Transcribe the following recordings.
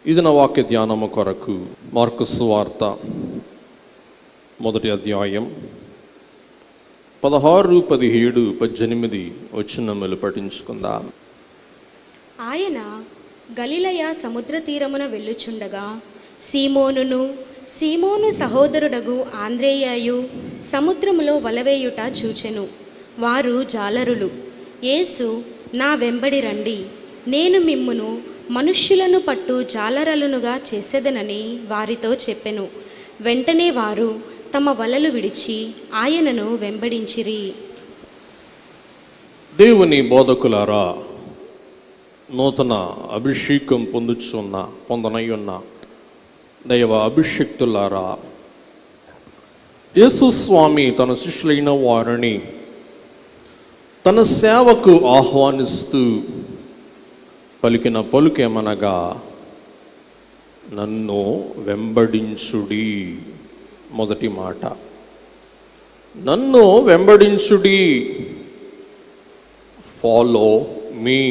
ఇది నా వాక్య ధ్యానము కొరకు మార్కు సువార్త 1వ అధ్యాయం 16, 17, 18 వచనములు పఠించుకుందాం. ఆయన గలిలయ సముద్ర తీరమున వెళ్ళుచుండగా సీమోను సహోదరుడగు ఆంద్రేయయు సముద్రములో వలవేయుట చూచెను. వారు జాలరులు. యేసు, నా వెంబడి రండి, నేను మిమ్మును మనుష్యులను పట్టు జాలరులనుగా చేసేదనని వారితో చెప్పెను. వెంటనే వారు తమ వలలు విడిచి ఆయనను వెంబడించిరి. దేవుని బోధకులారా, నూతన అభిషేకం పొందనయ్యున్న దైవ అభిషిక్తులారా, యేసు స్వామి తన శిష్యులైన వారిని తన సేవకు ఆహ్వానిస్తూ పలికిన పలుకేమనగా, నన్ను వెంబడించుడి. మొదటి మాట, నన్ను వెంబడించుడి, ఫాలో మీ.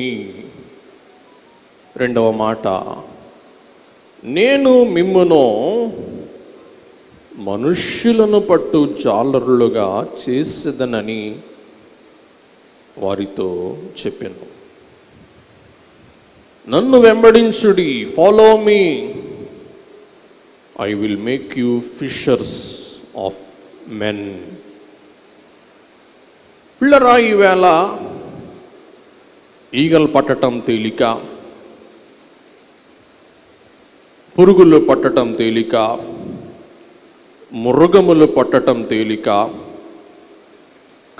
రెండవ మాట, నేను మిమ్మును మనుష్యులను పట్టు జాలరులుగా చేసేదనని వారితో చెప్పాను. నన్ను వెంబడించుడి, follow me, I will make you fishers of men. పిల్లరా, ఈవేళ ఈగలు పట్టడం తేలిక, పురుగులు పట్టడం తేలిక, మృగములు పట్టడం తేలిక,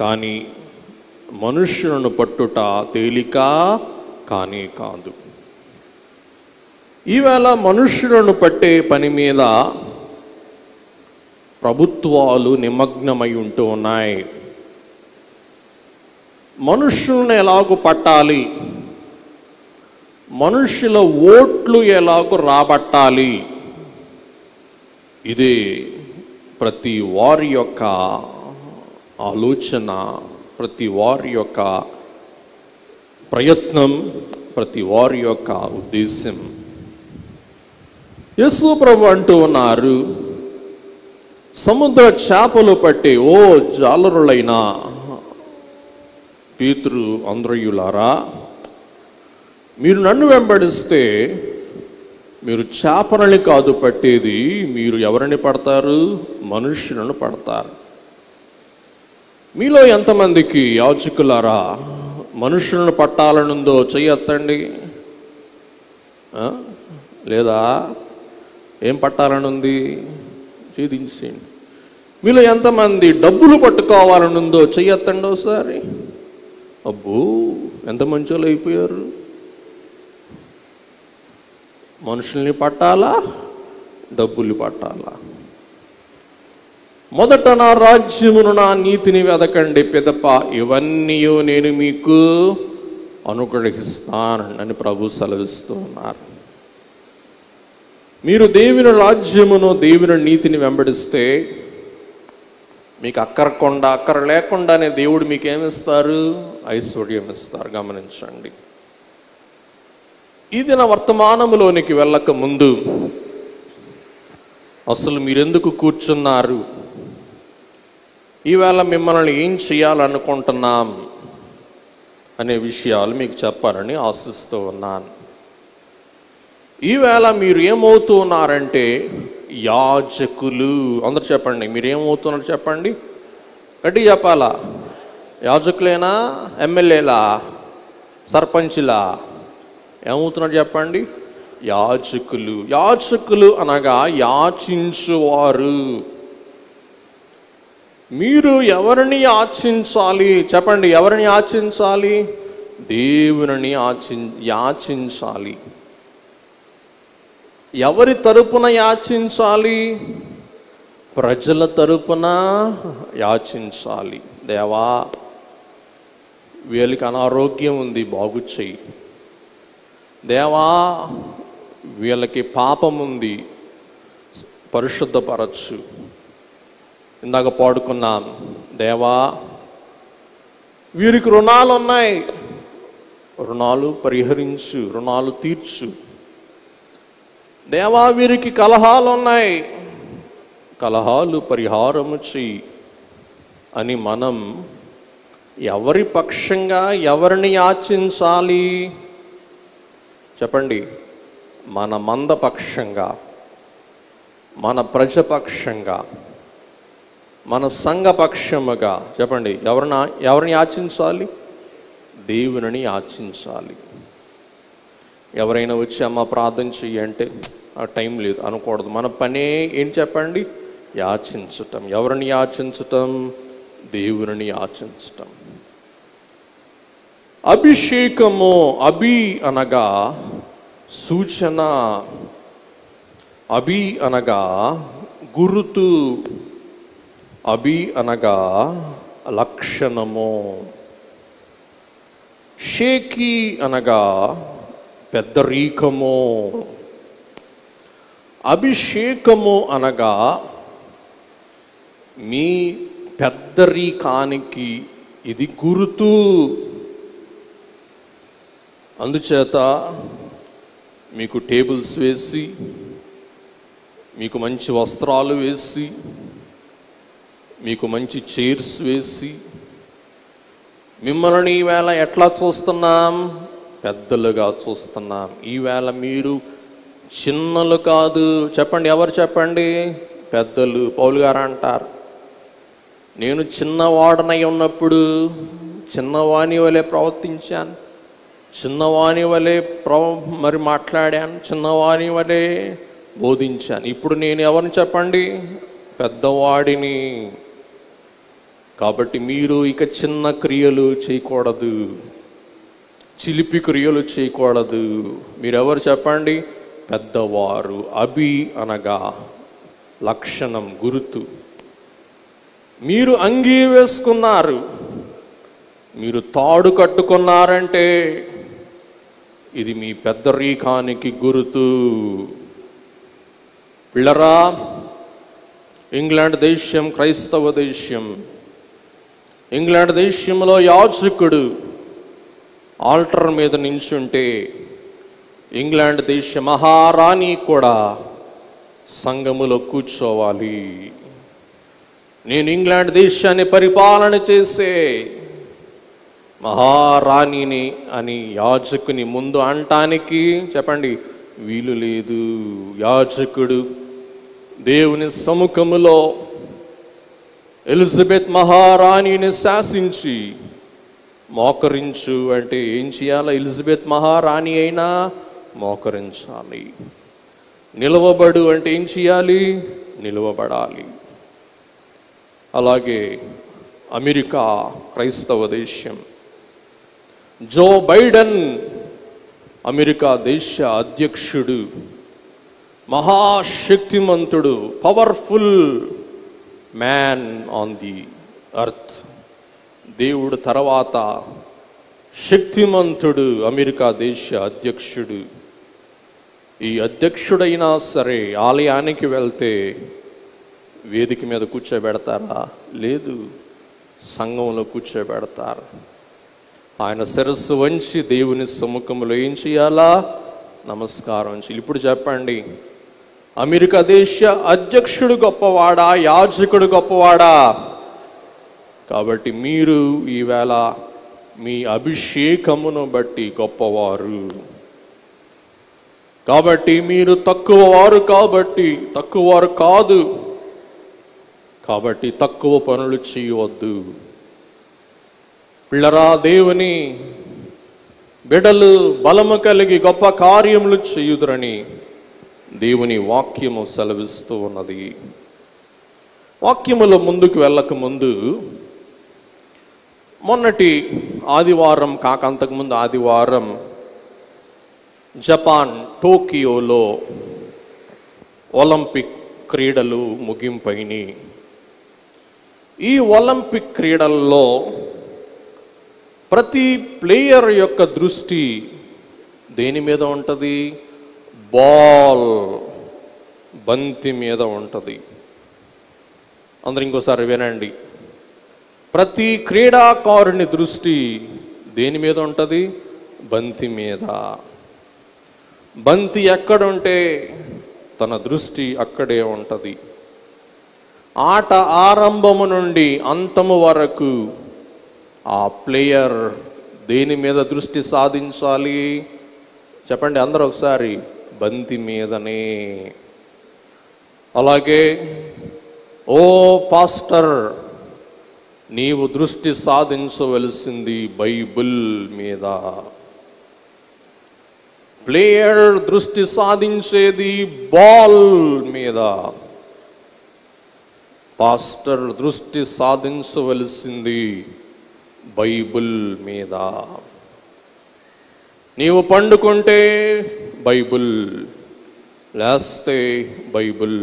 కానీ మనుష్యులను పట్టుట తేలిక కానీ కాదు. ఈవేళ మనుష్యులను పట్టే పని మీద ప్రభుత్వాలు నిమగ్నమై ఉంటూ ఉన్నాయి. మనుష్యులను ఎలాగూ పట్టాలి, మనుష్యుల ఓట్లు ఎలాగూ రాబట్టాలి, ఇదే ప్రతి వారి యొక్క ఆలోచన, ప్రతి వారి యొక్క ప్రయత్నం, ప్రతి వారి యొక్క ఉద్దేశం. యేసు ప్రభు అంటూ ఉన్నారు, సముద్ర చేపలు పట్టే ఓ జాలరులైన పేతురు, ఆంద్రేయులారా, మీరు నన్ను వెంబడిస్తే మీరు చేపలని కాదు పట్టేది, మీరు ఎవరిని పడతారు? మనుష్యులను పడతారు. మీలో ఎంతమందికి యాజకులారా మనుషులను పట్టాలనుందో చెయ్యెత్తండి. లేదా ఏం పట్టాలనుంది? ఛేదించేయండి. మీలో ఎంతమంది డబ్బులు పట్టుకోవాలనుందో చెయ్యెత్తండి ఒకసారి. అబ్బో, ఎంత మంచోళ్ళు అయిపోయారు. మనుషుల్ని పట్టాలా, డబ్బులు పట్టాలా? మొదట నా రాజ్యమును, నా నీతిని వెదకండి, పిదప ఇవన్నీ నేను మీకు అనుగ్రహిస్తానని ప్రభు సెలవిస్తూ ఉన్నారు. మీరు దేవుని రాజ్యమును, దేవుని నీతిని వెంబడిస్తే మీకు అక్కర లేకుండానే దేవుడు మీకు ఏమిస్తారు? ఐశ్వర్యం ఇస్తారు. గమనించండి. ఈ దిన వర్తమానములోనికి వెళ్ళక ముందు అసలు మీరెందుకు కూర్చున్నారు, ఈవేళ మిమ్మల్ని ఏం చేయాలనుకుంటున్నాం అనే విషయాలు మీకు చెప్పాలని ఆశిస్తూ ఉన్నాను. ఈవేళ మీరు ఏమవుతూ ఉన్నారంటే యాజకులు. అందరు చెప్పండి, మీరు ఏమవుతున్నారు చెప్పండి, గట్టిగా చెప్పాలా? యాజకులేనా, ఎమ్మెల్యేలా, సర్పంచ్లా? ఏమవుతున్నారు చెప్పండి? యాజకులు. యాజకులు అనగా యాచించువారు. మీరు ఎవరిని యాచించాలి చెప్పండి? ఎవరిని యాచించాలి? దేవుని యాచించాలి. ఎవరి తరపున యాచించాలి? ప్రజల తరపున యాచించాలి. దేవా, వీళ్ళకి అనారోగ్యం ఉంది, బాగు చెయ్యి. దేవా, వీళ్ళకి పాపం ఉంది, పరిశుద్ధపరచు. ఇందాక పాడుకున్నాం, దేవా వీరికి రుణాలు ఉన్నాయి, రుణాలు పరిహరించు, రుణాలు తీర్చు. దేవా వీరికి కలహాలు ఉన్నాయి, కలహాలు పరిహారము చెయ్యి అని మనం ఎవరి పక్షంగా ఎవరిని యాచించాలి చెప్పండి? మన మంద పక్షంగా, మన ప్రజపక్షంగా, మన సంఘపక్షముగా చెప్పండి. ఎవరిని యాచించాలి? దేవునిని యాచించాలి. ఎవరైనా వచ్చి అమ్మ ప్రార్థన చెయ్యి అంటే ఆ టైం లేదు అనకూడదు. మన పనే ఏం చెప్పండి? యాచించటం. ఎవరిని యాచించటం? దేవునిని యాచించటం. అభిషేకము, అభి అనగా సూచన, అభి అనగా గురుతు, అభి అనగా లక్షణము, షేకి అనగా పెద్దరీకము. అభిషేకము అనగా మీ పెద్దరీకానికి ఇది గుర్తు. అందుచేత మీకు టేబుల్స్ వేసి, మీకు మంచి వస్త్రాలు వేసి, మీకు మంచి చైర్స్ వేసి, మిమ్మల్ని ఈవేళ ఎట్లా చూస్తున్నాం? పెద్దలుగా చూస్తున్నాం. ఈవేళ మీరు చిన్నలు కాదు. చెప్పండి, ఎవరు చెప్పండి? పెద్దలు. పౌలు గారు అంటారు, నేను చిన్నవాడనై ఉన్నప్పుడు చిన్నవాని వలె ప్రవర్తించాను, చిన్నవాని వలె మరి మాట్లాడాను, చిన్నవాని వలె బోధించాను. ఇప్పుడు నేను ఎవరిని చెప్పండి? పెద్దవాడిని. కాబట్టి మీరు ఇక చిన్న క్రియలు చేయకూడదు, చిలిపి క్రియలు చేయకూడదు. మీరెవరు చెప్పండి? పెద్దవారు. అభి అనగా లక్షణం, గుర్తు. మీరు అంగీ వేసుకున్నారు, మీరు తాడు కట్టుకున్నారంటే ఇది మీ పెద్దరీకానికి గుర్తు. పిల్లరా, ఇంగ్లాండ్ దేశం క్రైస్తవ దేశం. ఇంగ్లాండ్ దేశంలో యాజకుడు ఆల్టర్ మీద నించుంటే ఇంగ్లాండ్ దేశ మహారాణి కూడా సంఘములో కూర్చోవాలి. నేను ఇంగ్లాండ్ దేశాన్ని పరిపాలన చేసే మహారాణిని అని యాజకుని ముందు అనటానికి చెప్పండి వీలు లేదు. యాజకుడు దేవుని సముఖములో ఎలిజబెత్ మహారాణిని శాసించి మోకరించు అంటే ఏం చేయాలి? ఎలిజబెత్ మహారాణి అయినా మోకరించాలి. నిలవబడు అంటే ఏం చేయాలి? నిలవబడాలి. అలాగే అమెరికా క్రైస్తవ దేశం. జో బైడెన్ అమెరికా దేశ అధ్యక్షుడు, మహాశక్తిమంతుడు, powerful man on the earth. దేవుడు తర్వాత శక్తిమంతుడు అమెరికా దేశ అధ్యక్షుడు. ఈ అధ్యక్షుడైనా సరే ఆలయానికి వెళ్తే వేదిక మీద కూర్చోబెడతారా? లేదు, సంఘంలో కూర్చోబెడతారు. ఆయన శిరస్సు వంచి దేవుని సముఖంలో ఏం చేయాలా? నమస్కారం చేయాలి. ఇప్పుడు చెప్పండి, అమెరికా దేశ అధ్యక్షుడు గొప్పవాడా? యాజకుడు గొప్పవాడా? కాబట్టి మీరు ఈవేళ మీ అభిషేకమును బట్టి గొప్పవారు. కాబట్టి మీరు తక్కువవారు తక్కువవారు కాదు. కాబట్టి తక్కువ పనులు చేయవద్దు. పిల్లరా, దేవుని బిడ్డలు బలము కలిగి గొప్ప కార్యములు చేయుదురని దేవుని వాక్యము సెలవిస్తూ ఉన్నది. వాక్యములో ముందుకు వెళ్ళక ముందు మొన్నటి ఆదివారం కాక అంతకుముందు ఆదివారం జపాన్ టోకియోలో ఒలింపిక్ క్రీడలు ముగింపైని. ఈ ఒలింపిక్ క్రీడల్లో ప్రతి ప్లేయర్ యొక్క దృష్టి దేని మీద ఉంటుంది? బాల్, బంతి మీద ఉంటుంది. అందరూ ఇంకోసారి వినండి. ప్రతి క్రీడాకారుని దృష్టి దేని మీద ఉంటుంది? బంతి మీద. బంతి ఎక్కడుంటే తన దృష్టి అక్కడే ఉంటుంది. ఆట ఆరంభము నుండి అంతము వరకు ఆ ప్లేయర్ దేని మీద దృష్టి సాధించాలి చెప్పండి అందరూ ఒకసారి? బంతి మీదనే. అలాగే ఓ పాస్టర్, నీవు దృష్టి సాధించవలసింది బైబిల్ మీద. ప్లేయర్ దృష్టి సాధించేది బాల్ మీద. పాస్టర్ దృష్టి సాధించవలసింది బైబిల్ మీద. నీవు పండుకుంటే బైబిల్, లేస్తే బైబిల్,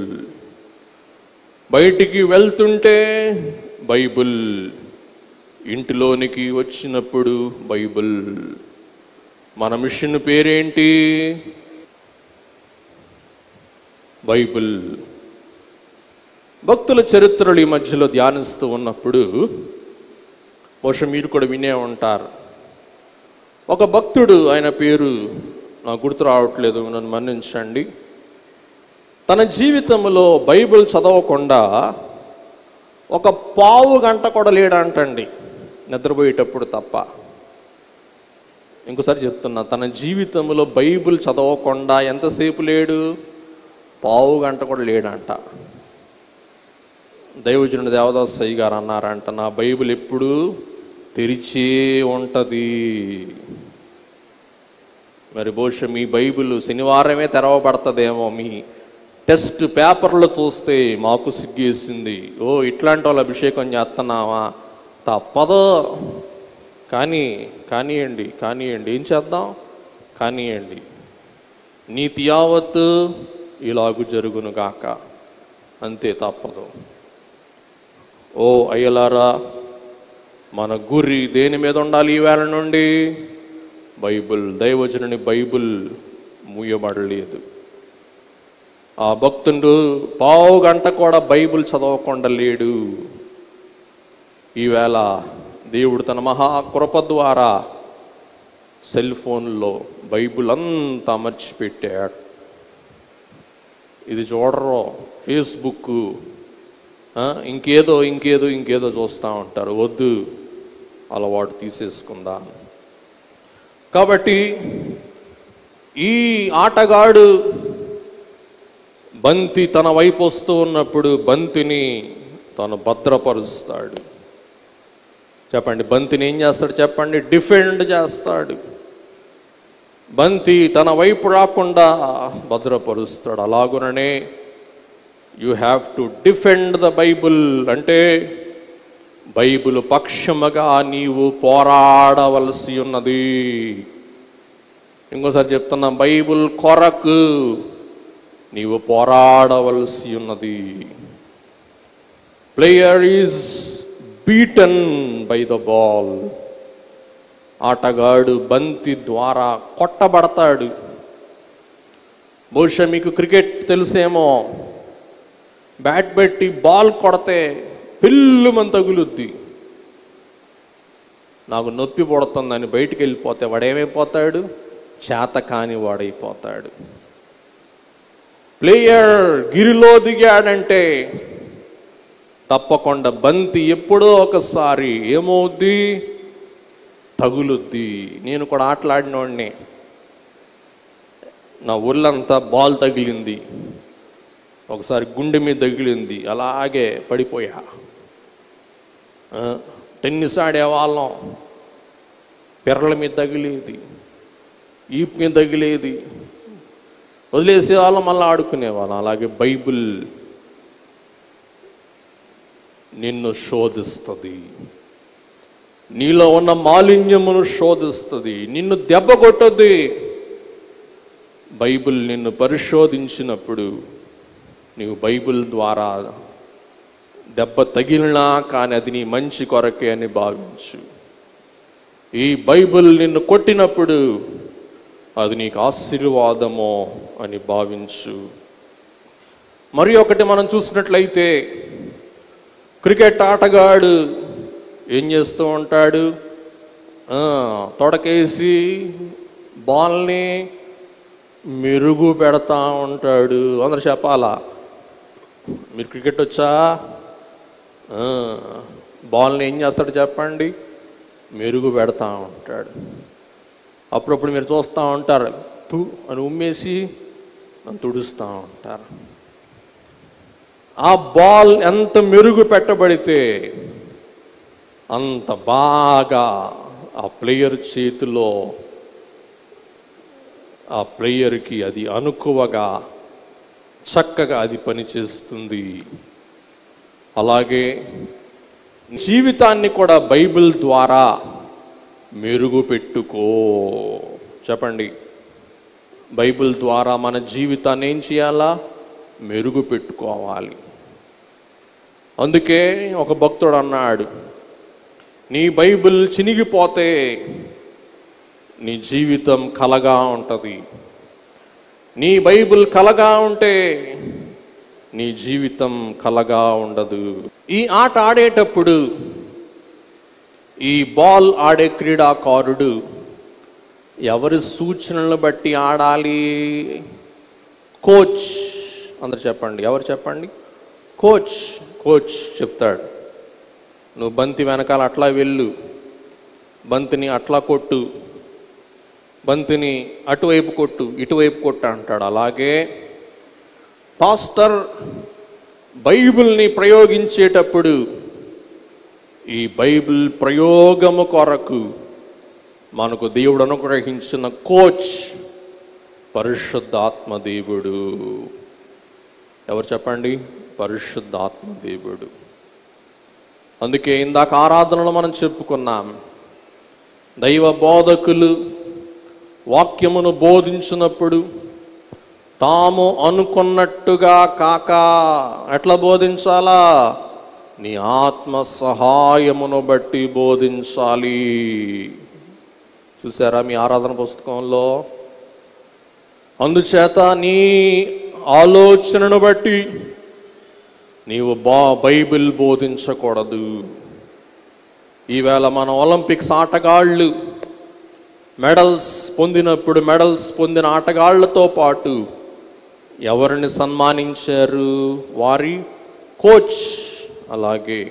బయటికి వెళ్తుంటే బైబిల్, ఇంటిలోనికి వచ్చినప్పుడు బైబిల్. మన మిషన్ పేరేంటి? బైబిల్. భక్తుల చరిత్రలు ఈ మధ్యలో ధ్యానిస్తూ ఉన్నప్పుడు బహుశా మీరు కూడా వినే ఉంటారు. ఒక భక్తుడు, ఆయన పేరు నాకు గుర్తు రావట్లేదు, నన్ను మన్నించండి, తన జీవితంలో బైబిల్ చదవకుండా ఒక పావు గంట కూడా లేడంటండి, నిద్రపోయేటప్పుడు తప్ప. ఇంకోసారి చెప్తున్నా, తన జీవితంలో బైబిల్ చదవకుండా ఎంతసేపు లేడు? పావు గంట కూడా లేడంట. దైవజనుడు దేవదాసయ్య గారు అన్నారంట, నా బైబిల్ ఎప్పుడు తెరిచే ఉంటుంది. మరి బహుశా మీ బైబిల్ శనివారమే తెరవబడుతుందేమో. మీ టెస్ట్ పేపర్లు చూస్తే మాకు సిగ్గేసింది, ఓ ఇట్లాంటి వాళ్ళు అభిషేకం చేస్తున్నావా? తప్పదు, కానివ్వండి, ఏం చేద్దాం, కానివ్వండి, నీతి యావత్తు ఇలాగు జరుగును గాక, అంతే, తప్పదు. ఓ అయ్యలారా, మన గురి దేని మీద ఉండాలి ఈవేళ నుండి? బైబిల్. దైవజనుని బైబిల్ మూయబడలేదు. ఆ భక్తుడు పావు గంట కూడా బైబిల్ చదవకుండా లేడు. ఈవేళ దేవుడు తన మహాకృప ద్వారా సెల్ ఫోన్లో బైబిల్ అంతా మర్చిపెట్టాడు. ఇది చూడరు, ఫేస్బుక్, ఇంకేదో చూస్తూ ఉంటారు. వద్దు, అలవాటు తీసేసుకుందాం. కాబట్టి ఈ ఆటగాడు బంతి తన వైపు వస్తూ ఉన్నప్పుడు బంతిని తను భద్రపరుస్తాడు. చెప్పండి, బంతిని ఏం చేస్తాడు చెప్పండి? డిఫెండ్ చేస్తాడు. బంతి తన వైపు రాకుండా భద్రపరుస్తాడు. అలాగుననే you have to defend the Bible. అంటే బైబిల్ పక్షముగా నీవు పోరాడవలసి ఉన్నది. ఇంకోసారి చెప్తున్నా, బైబిల్ కొరకు నీవు పోరాడవలసి ఉన్నది. Player is beaten by the ball. ఆటగాడు బంతి ద్వారా కొట్టబడతాడు. బహుశా మీకు క్రికెట్ తెలుసేమో, బ్యాట్ పెట్టి బాల్ కొడితే పిల్లుమని తగులుద్ది. నాకు నొప్పి పడుతుందని బయటికి వెళ్ళిపోతే వాడేమైపోతాడు? చేత కాని వాడైపోతాడు. ప్లేయర్ గిరిలో దిగాడంటే తప్పకుండా బంతి ఎప్పుడో ఒకసారి ఏమవుద్ది? తగులుద్ది. నేను కూడా ఆటలాడినోడిని, నా ఒళ్ళంతా బాల్ తగిలింది, ఒకసారి గుండె మీద తగిలింది, అలాగే పడిపోయా. టెన్నిస్ ఆడేవాళ్ళం, పెర్రల మీద తగిలేది, ఈపు మీద తగిలేది, వదిలేసేవాళ్ళం, మళ్ళీ ఆడుకునేవాళ్ళం. అలాగే బైబిల్ నిన్ను శోధిస్తుంది, నీలో ఉన్న మాలిన్యమును శోధిస్తుంది, నిన్ను దెబ్బ కొట్టద్ది. బైబిల్ నిన్ను పరిశోధించినప్పుడు నీవు బైబిల్ ద్వారా దెబ్బ తగిలినా కానీ అది నీ మంచి కొరకే అని భావించు. ఈ బైబిల్ నిన్ను కొట్టినప్పుడు అది నీకు ఆశీర్వాదమో అని భావించు. మరి ఒకటి మనం చూసినట్లయితే, క్రికెట్ ఆటగాడు ఏం చేస్తూ ఉంటాడు? తొడకేసి బాల్ని మెరుగు పెడతా ఉంటాడు. అందరు చెప్పాలా? మీరు క్రికెట్ వచ్చా? బాల్ని ఏం చేస్తాడు చెప్పండి? మెరుగు పెడతా ఉంటాడు. అప్పుడప్పుడు మీరు చూస్తూ ఉంటారు, తూ అని ఉమ్మేసి తుడుస్తూ ఉంటారు. ఆ బాల్ ఎంత మెరుగు పెట్టబడితే అంత బాగా ఆ ప్లేయర్ చేతిలో, ఆ ప్లేయర్కి అది అనుకువగా చక్కగా అది పనిచేస్తుంది. అలాగే జీవితాన్ని కూడా బైబిల్ ద్వారా మెరుగు పెట్టుకో. చెప్పండి, బైబిల్ ద్వారా మన జీవితాన్ని ఏం చేయాలా? మెరుగు పెట్టుకోవాలి. అందుకే ఒక భక్తుడు అన్నాడు, నీ బైబిల్ చినిగిపోతే నీ జీవితం కలగా ఉంటుంది, నీ బైబిల్ కలగా ఉంటే నీ జీవితం కలగా ఉండదు. ఈ ఆట ఆడేటప్పుడు ఈ బాల్ ఆడే క్రీడాకారుడు ఎవరి సూచనలను బట్టి ఆడాలి? కోచ్. అందరు చెప్పండి, ఎవరు చెప్పండి? కోచ్. కోచ్ చెప్తాడు, నువ్వు బంతి వెనకాల అట్లా వెళ్ళు, బంతిని అట్లా కొట్టు, బంతిని అటువైపు కొట్టు, ఇటువైపు కొట్టు అంటాడు. అలాగే పాస్టర్ బైబిల్ని ప్రయోగించేటప్పుడు ఈ బైబిల్ ప్రయోగము కొరకు మనకు దేవుడు అనుగ్రహించిన కోచ్ పరిశుద్ధాత్మ దేవుడు. ఎవరు చెప్పండి? పరిశుద్ధాత్మ దేవుడు. అందుకే ఇందాక ఆరాధనలో మనం చెప్పుకున్నాం, దైవ బోధకులు వాక్యమును బోధించినప్పుడు తాము అనుకున్నట్టుగా కాక ఎట్లా బోధించాలా? నీ ఆత్మ సహాయమును బట్టి బోధించాలి. చూసారా మీ ఆరాధన పుస్తకంలో? అందుచేత నీ ఆలోచనను బట్టి నీవు బైబిల్ బోధించకూడదు. ఈవేళ మన ఒలింపిక్స్ ఆటగాళ్ళు మెడల్స్ పొందినప్పుడు మెడల్స్ పొందిన ఆటగాళ్లతో పాటు ఎవరిని సన్మానించారు? వారి కోచ్. అలాగే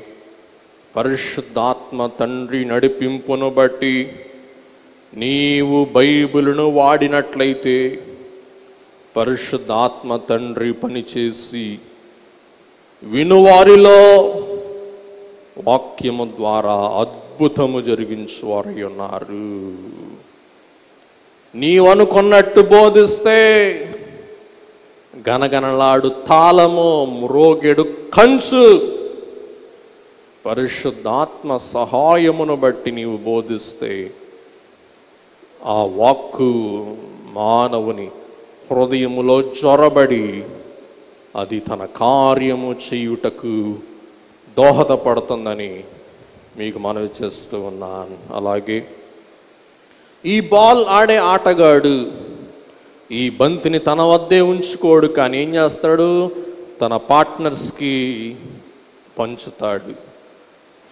పరిశుద్ధాత్మ తండ్రి నడిపింపును బట్టి నీవు బైబిలును వాడినట్లయితే పరిశుద్ధాత్మ తండ్రి పనిచేసి వినువారిలో వాక్యము ద్వారా అద్భుతము జరిగించువారై ఉన్నారు. నీవనుకున్నట్టు బోధిస్తే గనగనలాడు తాళము, మ్రోగెడు కంచు పరిశుద్ధాత్మ సహాయమును బట్టి నీవు బోధిస్తే ఆ వాక్కు మానవుని హృదయములో జొరబడి అది తన కార్యము చేయుటకు దోహదపడుతుందని మీకు మనవి చేస్తూ ఉన్నాను. అలాగే ఈ బాల్ ఆడే ఆటగాడు ఈ బంతిని తన వద్దే ఉంచుకోడు, కానీ ఏం చేస్తాడు? తన పార్ట్నర్స్కి పంచుతాడు.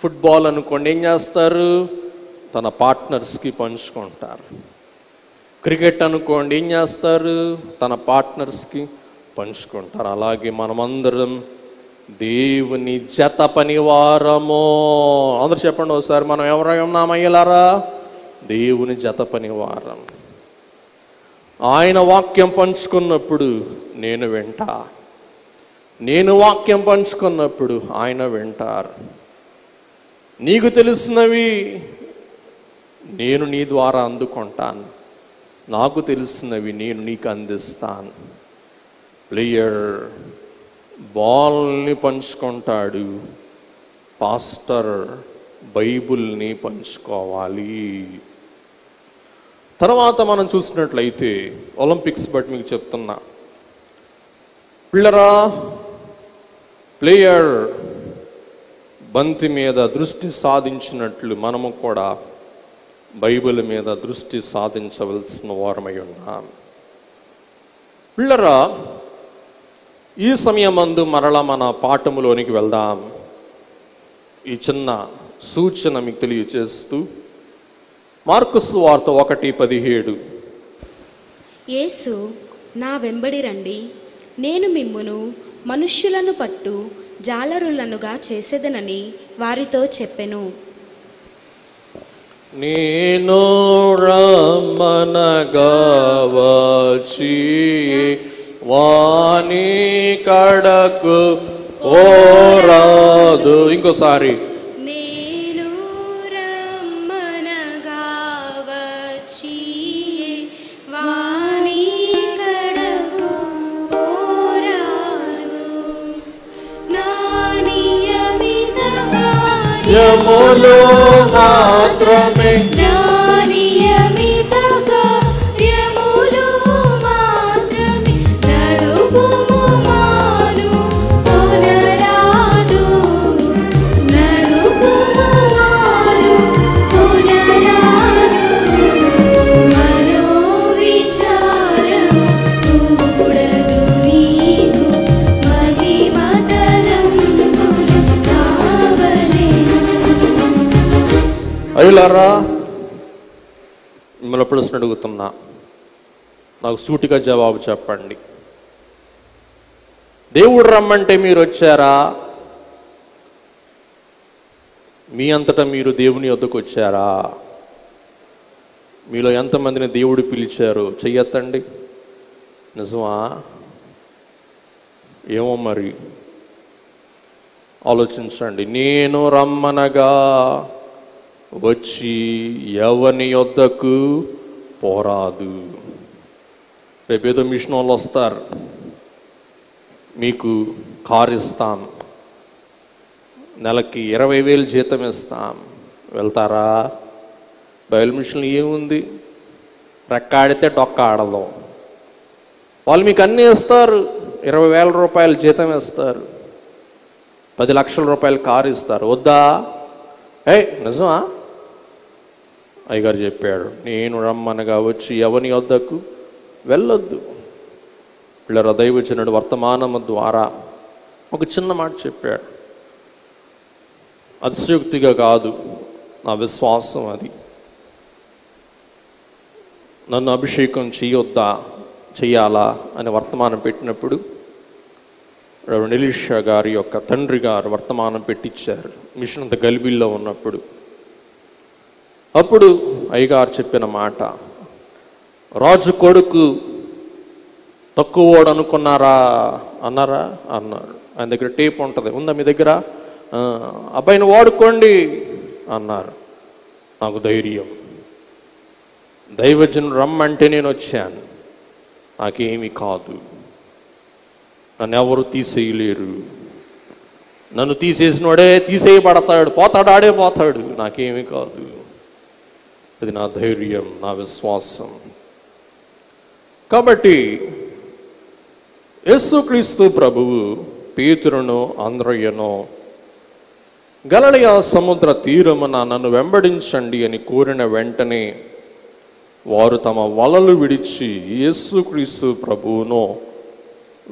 ఫుట్బాల్ అనుకోండి, ఏం చేస్తారు? తన పార్ట్నర్స్కి పంచుకుంటారు. క్రికెట్ అనుకోండి, ఏం చేస్తారు? తన పార్ట్నర్స్కి పంచుకుంటారు. అలాగే మనమందరం దేవుని జత పనివారము. అందరూ చెప్పండి ఒకసారి, మనం ఎవరై ఉన్నామయ్యలారా? దేవుని జత పనివారం. ఆయన వాక్యం పంచుకున్నప్పుడు నేను వింటా, నేను వాక్యం పంచుకున్నప్పుడు ఆయన వింటారు. నీకు తెలిసినవి నేను నీ ద్వారా అందుకుంటాను, నాకు తెలిసినవి నేను నీకు అందిస్తాను. ప్లేయర్ బాల్ని పంచుకుంటాడు, పాస్టర్ బైబుల్ని పంచుకోవాలి. తర్వాత మనం చూసినట్లయితే ఒలింపిక్స్ బట్టి మీకు చెప్తున్నా, పిల్లరా, ప్లేయర్ బంతి మీద దృష్టి సాధించినట్లు మనము కూడా బైబిల్ మీద దృష్టి సాధించవలసిన వారమై ఉన్నాం. పిల్లరా, ఈ సమయమందు మరలా మన పాఠములోనికి వెళ్దాం. ఈ చిన్న సూచన మీకు తెలియచేస్తూ, మార్కు సువార్త 1:17. యేసు నా వెంబడి రండి, నేను మిమ్మును మనుష్యులను పట్టు జాలరులనుగా చేసేదనని వారితో చెప్పెను. నేను రమ్మనగా వచ్చి వాని కడకు ఓరాదు. ఇంకోసారి, నేను రమ్మనగా వచ్చి వాని కడకు పోరాదు. నా నియమిత కార్యములు మాత్రమే అయ్యులారా, మిమ్మల్ని ప్రశ్న అడుగుతున్నా, నాకు సూటిగా జవాబు చెప్పండి. దేవుడు రమ్మంటే మీరు వచ్చారా? మీ అంతటా మీరు దేవుని వద్దకు వచ్చారా? మీలో ఎంతమందిని దేవుడు పిలిచారు? చెయ్యొద్దండి. నిజమా? ఏమో మరి, ఆలోచించండి. నేను రమ్మనగా వచ్చి ఎవని యొద్దకు పోరాదు. రేపేదో మిషన్ వాళ్ళు వస్తారు, మీకు కారు ఇస్తాం, నెలకి 20,000 జీతం ఇస్తాం, వెళ్తారా? బయలు మిషన్లు ఏముంది, రెక్కాడితే డొక్క ఆడదు. వాళ్ళు మీకు అన్నీ ఇస్తారు, 20,000 రూపాయలు జీతం ఇస్తారు, 10 లక్షల రూపాయలు కారు ఇస్తారు. వద్దా? నిజమా? అయ్యగారు చెప్పాడు, నేను రమ్మనగా వచ్చి ఎవని వద్దకు వెళ్ళొద్దు. వీళ్ళ దైవజనుడు వర్తమానము ద్వారా ఒక చిన్న మాట చెప్పాడు. అతిశయోక్తిగా కాదు, నా విశ్వాసం అది. నన్ను అభిషేకం చెయ్యాలా అని వర్తమానం పెట్టినప్పుడు రెవరెండ్ ఎలీషా గారి యొక్క తండ్రి గారు వర్తమానం పెట్టించారు, మిషన్ అంత గలిబిల్లో ఉన్నప్పుడు. అప్పుడు అయ్యగారు చెప్పిన మాట, రాజు కొడుకు తక్కువోడు అనుకున్నారా అన్నారా? అన్నారు. ఆయన దగ్గర టేప్ ఉంటుంది, ఉందా మీ దగ్గర? అబ్బాయిని వాడుకోండి అన్నారు. నాకు ధైర్యం, దైవజనుడు రమ్మంటే నేను వచ్చాను, నాకేమీ కాదు, నన్ను ఎవరు తీసేయలేరు, నన్ను తీసేసినోడే తీసేయబడతాడు, పోతాడు, ఆడే పోతాడు, నాకేమీ కాదు. అది నా ధైర్యం, నా విశ్వాసం. కాబట్టి యేసుక్రీస్తు ప్రభువు పేతురును అంద్రయ్యను గలిలయ సముద్ర తీరమున నన్ను వెంబడించండి అని కోరిన వెంటనే వారు తమ వలలు విడిచి యేసుక్రీస్తు ప్రభువును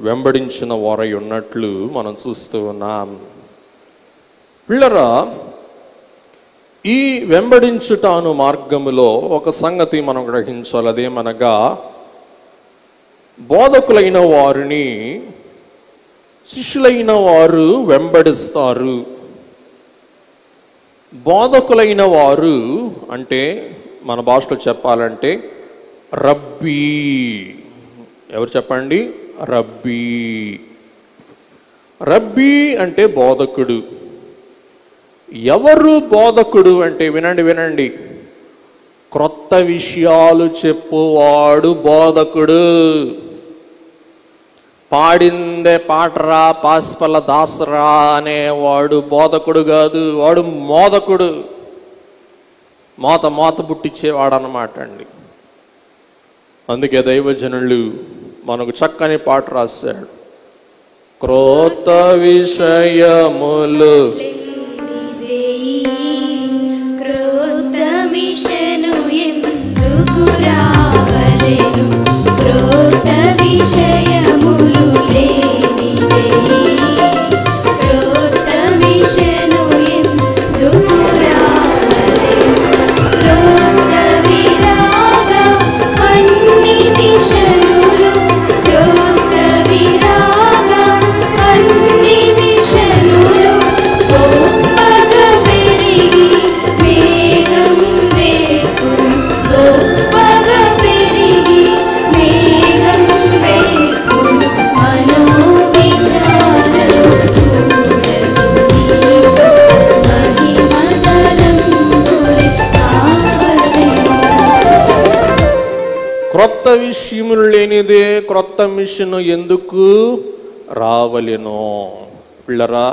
వెంబడించిన వారై ఉన్నట్లు మనం చూస్తూ ఉన్నాం. పిల్లరా, ఈ వెంబడించుట అను మార్గములో ఒక సంగతి మనం గ్రహించాలి. అదేమనగా, బోధకులైన వారిని శిష్యులైన వారు వెంబడిస్తారు. బోధకులైన వారు అంటే మన భాషలో చెప్పాలంటే రబ్బీ. ఎవరు చెప్పండి? రబ్బీ. రబ్బీ అంటే బోధకుడు. ఎవరు బోధకుడు అంటే, వినండి, క్రొత్త విషయాలు చెప్పువాడు బోధకుడు. పాడిందే పాటరా పాస్పల దాసరా అనేవాడు బోధకుడు కాదు, వాడు మోదకుడు. మోత పుట్టించేవాడు అన్నమాట అండి. అందుకే దైవజనులు మనకు చక్కని పాట రాశాడు. క్రొత్త విషయములు విషయములు లేనిదే క్రొత్త మిషన్ ఎందుకు రావలెనో. పిల్లరా,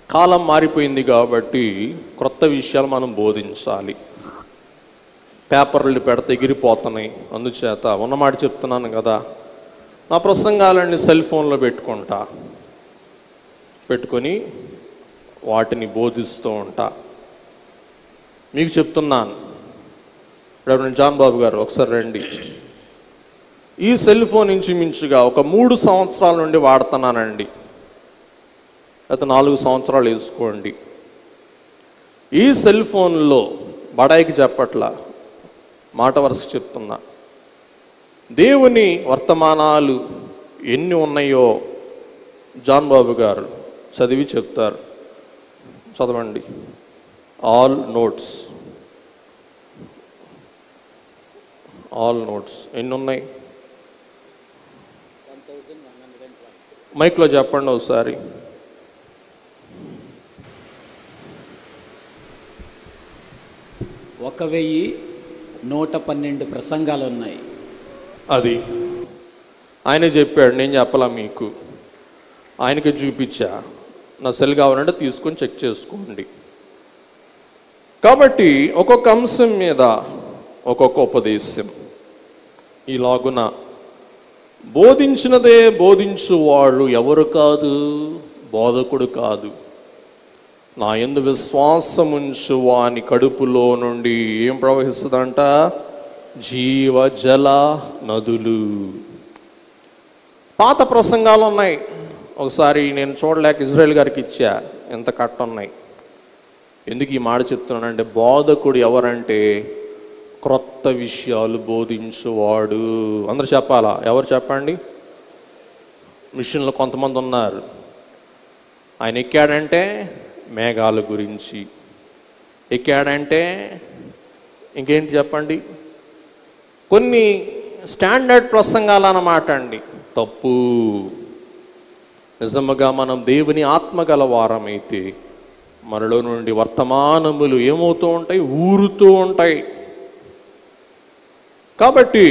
కాలం మారిపోయింది కాబట్టి క్రొత్త విషయాలు మనం బోధించాలి. పేపర్లు పెడితే ఎగిరిపోతున్నాయి. అందుచేత ఉన్నమాట చెప్తున్నాను కదా, నా ప్రసంగాలన్నీ సెల్ ఫోన్లో పెట్టుకొని వాటిని బోధిస్తూ ఉంటా. మీకు చెప్తున్నాను, రెవరెండ్ జాన్ బాబు గారు ఒకసారి రండి. ఈ సెల్ ఫోన్ ఇంచుమించుగా ఒక 3 సంవత్సరాల నుండి వాడుతున్నానండి. గత 4 సంవత్సరాలు వేసుకోండి. ఈ సెల్ ఫోన్లో బడాయికి చెప్పట్లా, మాట వరుస చెప్తున్నా, దేవుని వర్తమానాలు ఎన్ని ఉన్నాయో జాన్ బాబు గారు చదివి చెప్తారు. చదవండి. ఆల్ నోట్స్ ఎన్ని ఉన్నాయి? మైక్లో చెప్పండి ఒకసారి. 1112 ప్రసంగాలు ఉన్నాయి. అది ఆయనే చెప్పాడు, నేను చెప్పలా మీకు. ఆయనకి చూపించా. నా సెల్ కావాలంటే తీసుకొని చెక్ చేసుకోండి. కాబట్టి ఒక్కొక్క అంశం మీద ఒక్కొక్క ఉపదేశం. ఈలాగున బోధించినదే బోధించువాడు ఎవరు కాదు, బోధకుడు కాదు. నా యందు విశ్వాసముంచు వాని కడుపులో నుండి ఏం ప్రవహిస్తుందంట? జీవజల నదులు. పాత ప్రసంగాలు ఉన్నాయి. ఒకసారి నేను చూడలేక ఇజ్రాయెల్ గారికి ఇచ్చా. ఎంత కట్ట ఉన్నాయి. ఎందుకు ఈ మాట చెప్తున్నానంటే, బోధకుడు ఎవరంటే క్రొత్త విషయాలు బోధించువాడు. అందరు చెప్పాలా? ఎవరు చెప్పండి? మిషన్లో కొంతమంది ఉన్నారు. ఆయన ఎక్కాడంటే మేఘాల గురించి, ఎక్కాడంటే ఇంకేంటి చెప్పండి, కొన్ని స్టాండర్డ్ ప్రసంగాలు అన్నమాట అండి. తప్పు. నిజముగా మనం దేవుని ఆత్మ గల వారమైతే మనలో నుండి వర్తమానములు ఏమవుతూ ఉంటాయి? ఊరుతూ ఉంటాయి. కాబట్టి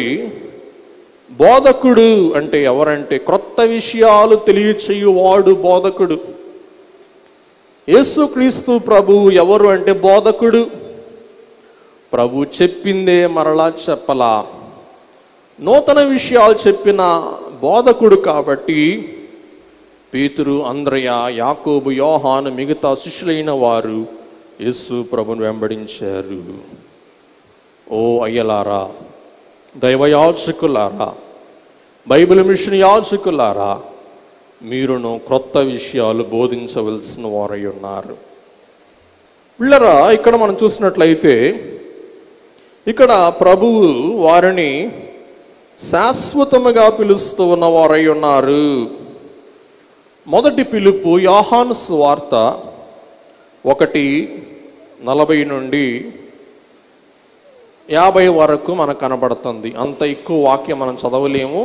బోధకుడు అంటే ఎవరంటే క్రొత్త విషయాలు తెలియచేయువాడు బోధకుడు. యేసుక్రీస్తు ప్రభువు ఎవరు అంటే బోధకుడు. ప్రభు చెప్పిందే మరలా చెప్పలా, నూతన విషయాలు చెప్పిన బోధకుడు. కాబట్టి పేతురు, అంద్రయ, యాకోబు, యోహాను మిగతా శిష్యులైన వారు యేసు ప్రభుని వెంబడించారు. ఓ అయ్యలారా, దైవయాజకులారా, బైబిల్ మిషన్ యాజకులారా, మీరును క్రొత్త విషయాలు బోధించవలసిన వారై ఉన్నారు. పిల్లరా, ఇక్కడ మనం చూసినట్లయితే ఇక్కడ ప్రభువు వారిని శాశ్వతముగా పిలుస్తూ ఉన్న వారై ఉన్నారు. మొదటి పిలుపు యోహాను సువార్త 1:40 నుండి 50 వరకు మనకు కనబడుతుంది. అంత ఎక్కువ వాక్యం మనం చదవలేము.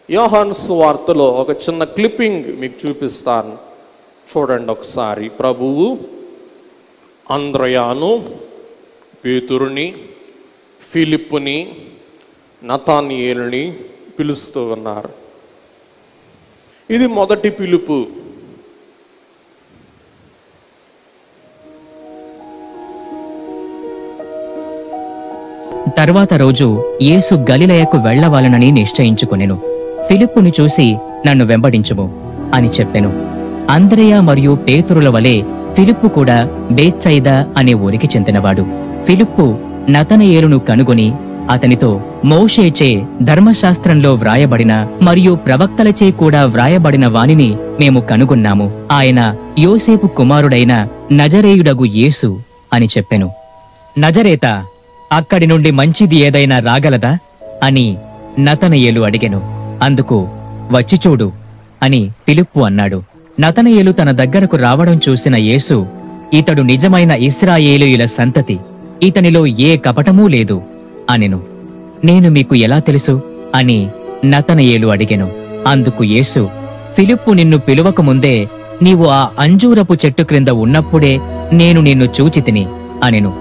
యోహాను సువార్తలో ఒక చిన్న క్లిప్పింగ్ మీకు చూపిస్తాను, చూడండి ఒకసారి. ప్రభువు అంద్రయాను, పేతురుని, ఫిలిప్పుని, నతానియేలుని పిలుస్తూ ఉన్నారు. ఇది మొదటి పిలుపు. తర్వాత రోజు యేసు గలిలయకు వెళ్ళవాలనని నిశ్చయించుకొనెను. ఫిలిప్పుని చూసి, నన్ను వెంబడించుము అని చెప్పెను. అంద్రెయ మరియు పేతురుల వలె ఫిలిప్పు కూడా బేత్సయిదా అనే ఊరికి చెందినవాడు. ఫిలిప్పు నతనయేలును కనుగొని అతనితో, మోషేచే ధర్మశాస్త్రంలో వ్రాయబడిన మరియు ప్రవక్తలచే కూడా వ్రాయబడిన వానిని మేము కనుగొన్నాము. ఆయన యోసేపు కుమారుడైన నజరేయుడగు యేసు అని చెప్పెను. నజరేతా, అక్కడి నుండి మంచిది ఏదైనా రాగలదా అని నతనయేలు అడిగెను. అందుకు, వచ్చి చూడు అని ఫిలిప్పు అన్నాడు. నతనయేలు తన దగ్గరకు రావడం చూసిన యేసు, ఇతడు నిజమైన ఇశ్రాయేలీయుల సంతతి, ఇతనిలో ఏ కపటమూ లేదు అనెను. నేను మీకు ఎలా తెలుసు అని నతనయేలు అడిగెను. అందుకు యేసు, ఫిలిప్పు నిన్ను పిలువక ముందే నీవు ఆ అంజూరపు చెట్టు క్రింద ఉన్నప్పుడే నేను నిన్ను చూచితిని అనెను.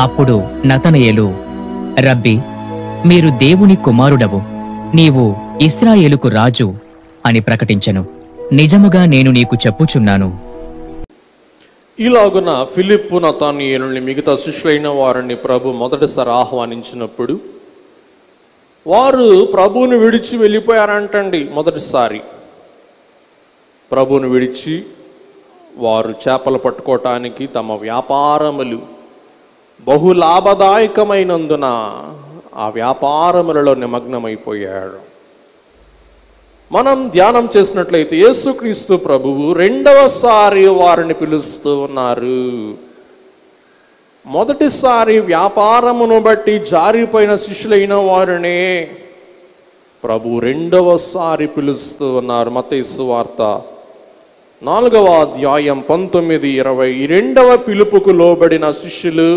అప్పుడు నతనయేలు, రబ్బీ, మీరు దేవుని కుమారుడవు, నీవు ఇశ్రాయేలుకు రాజు అని ప్రకటించెను. నిజముగా నేను నీకు చెప్పుచున్నాను. ఇలాగున ఫిలిప్పు నతానీయులని మిగతా శిష్యులైన వారిని ప్రభు మొదటిసారి ఆహ్వానించినప్పుడు వారు ప్రభువుని విడిచి వెళ్ళిపోయారంటండి. మొదటిసారి ప్రభువుని విడిచి వారు చేపలు పట్టుకోవటానికి తమ వ్యాపారములు బహు లాభదాయకమైనందున ఆ వ్యాపారములలో నిమగ్నమైపోయాడు. మనం ధ్యానం చేసినట్లయితే యేసుక్రీస్తు ప్రభువు రెండవసారి వారిని పిలుస్తూ ఉన్నారు. మొదటిసారి వ్యాపారమును బట్టి జారిపోయిన శిష్యులైన వారినే ప్రభు రెండవసారి పిలుస్తూ ఉన్నారు. మత్తయి సువార్త 4వ అధ్యాయం 19-20. ఈ రెండవ పిలుపుకు లోబడిన శిష్యులు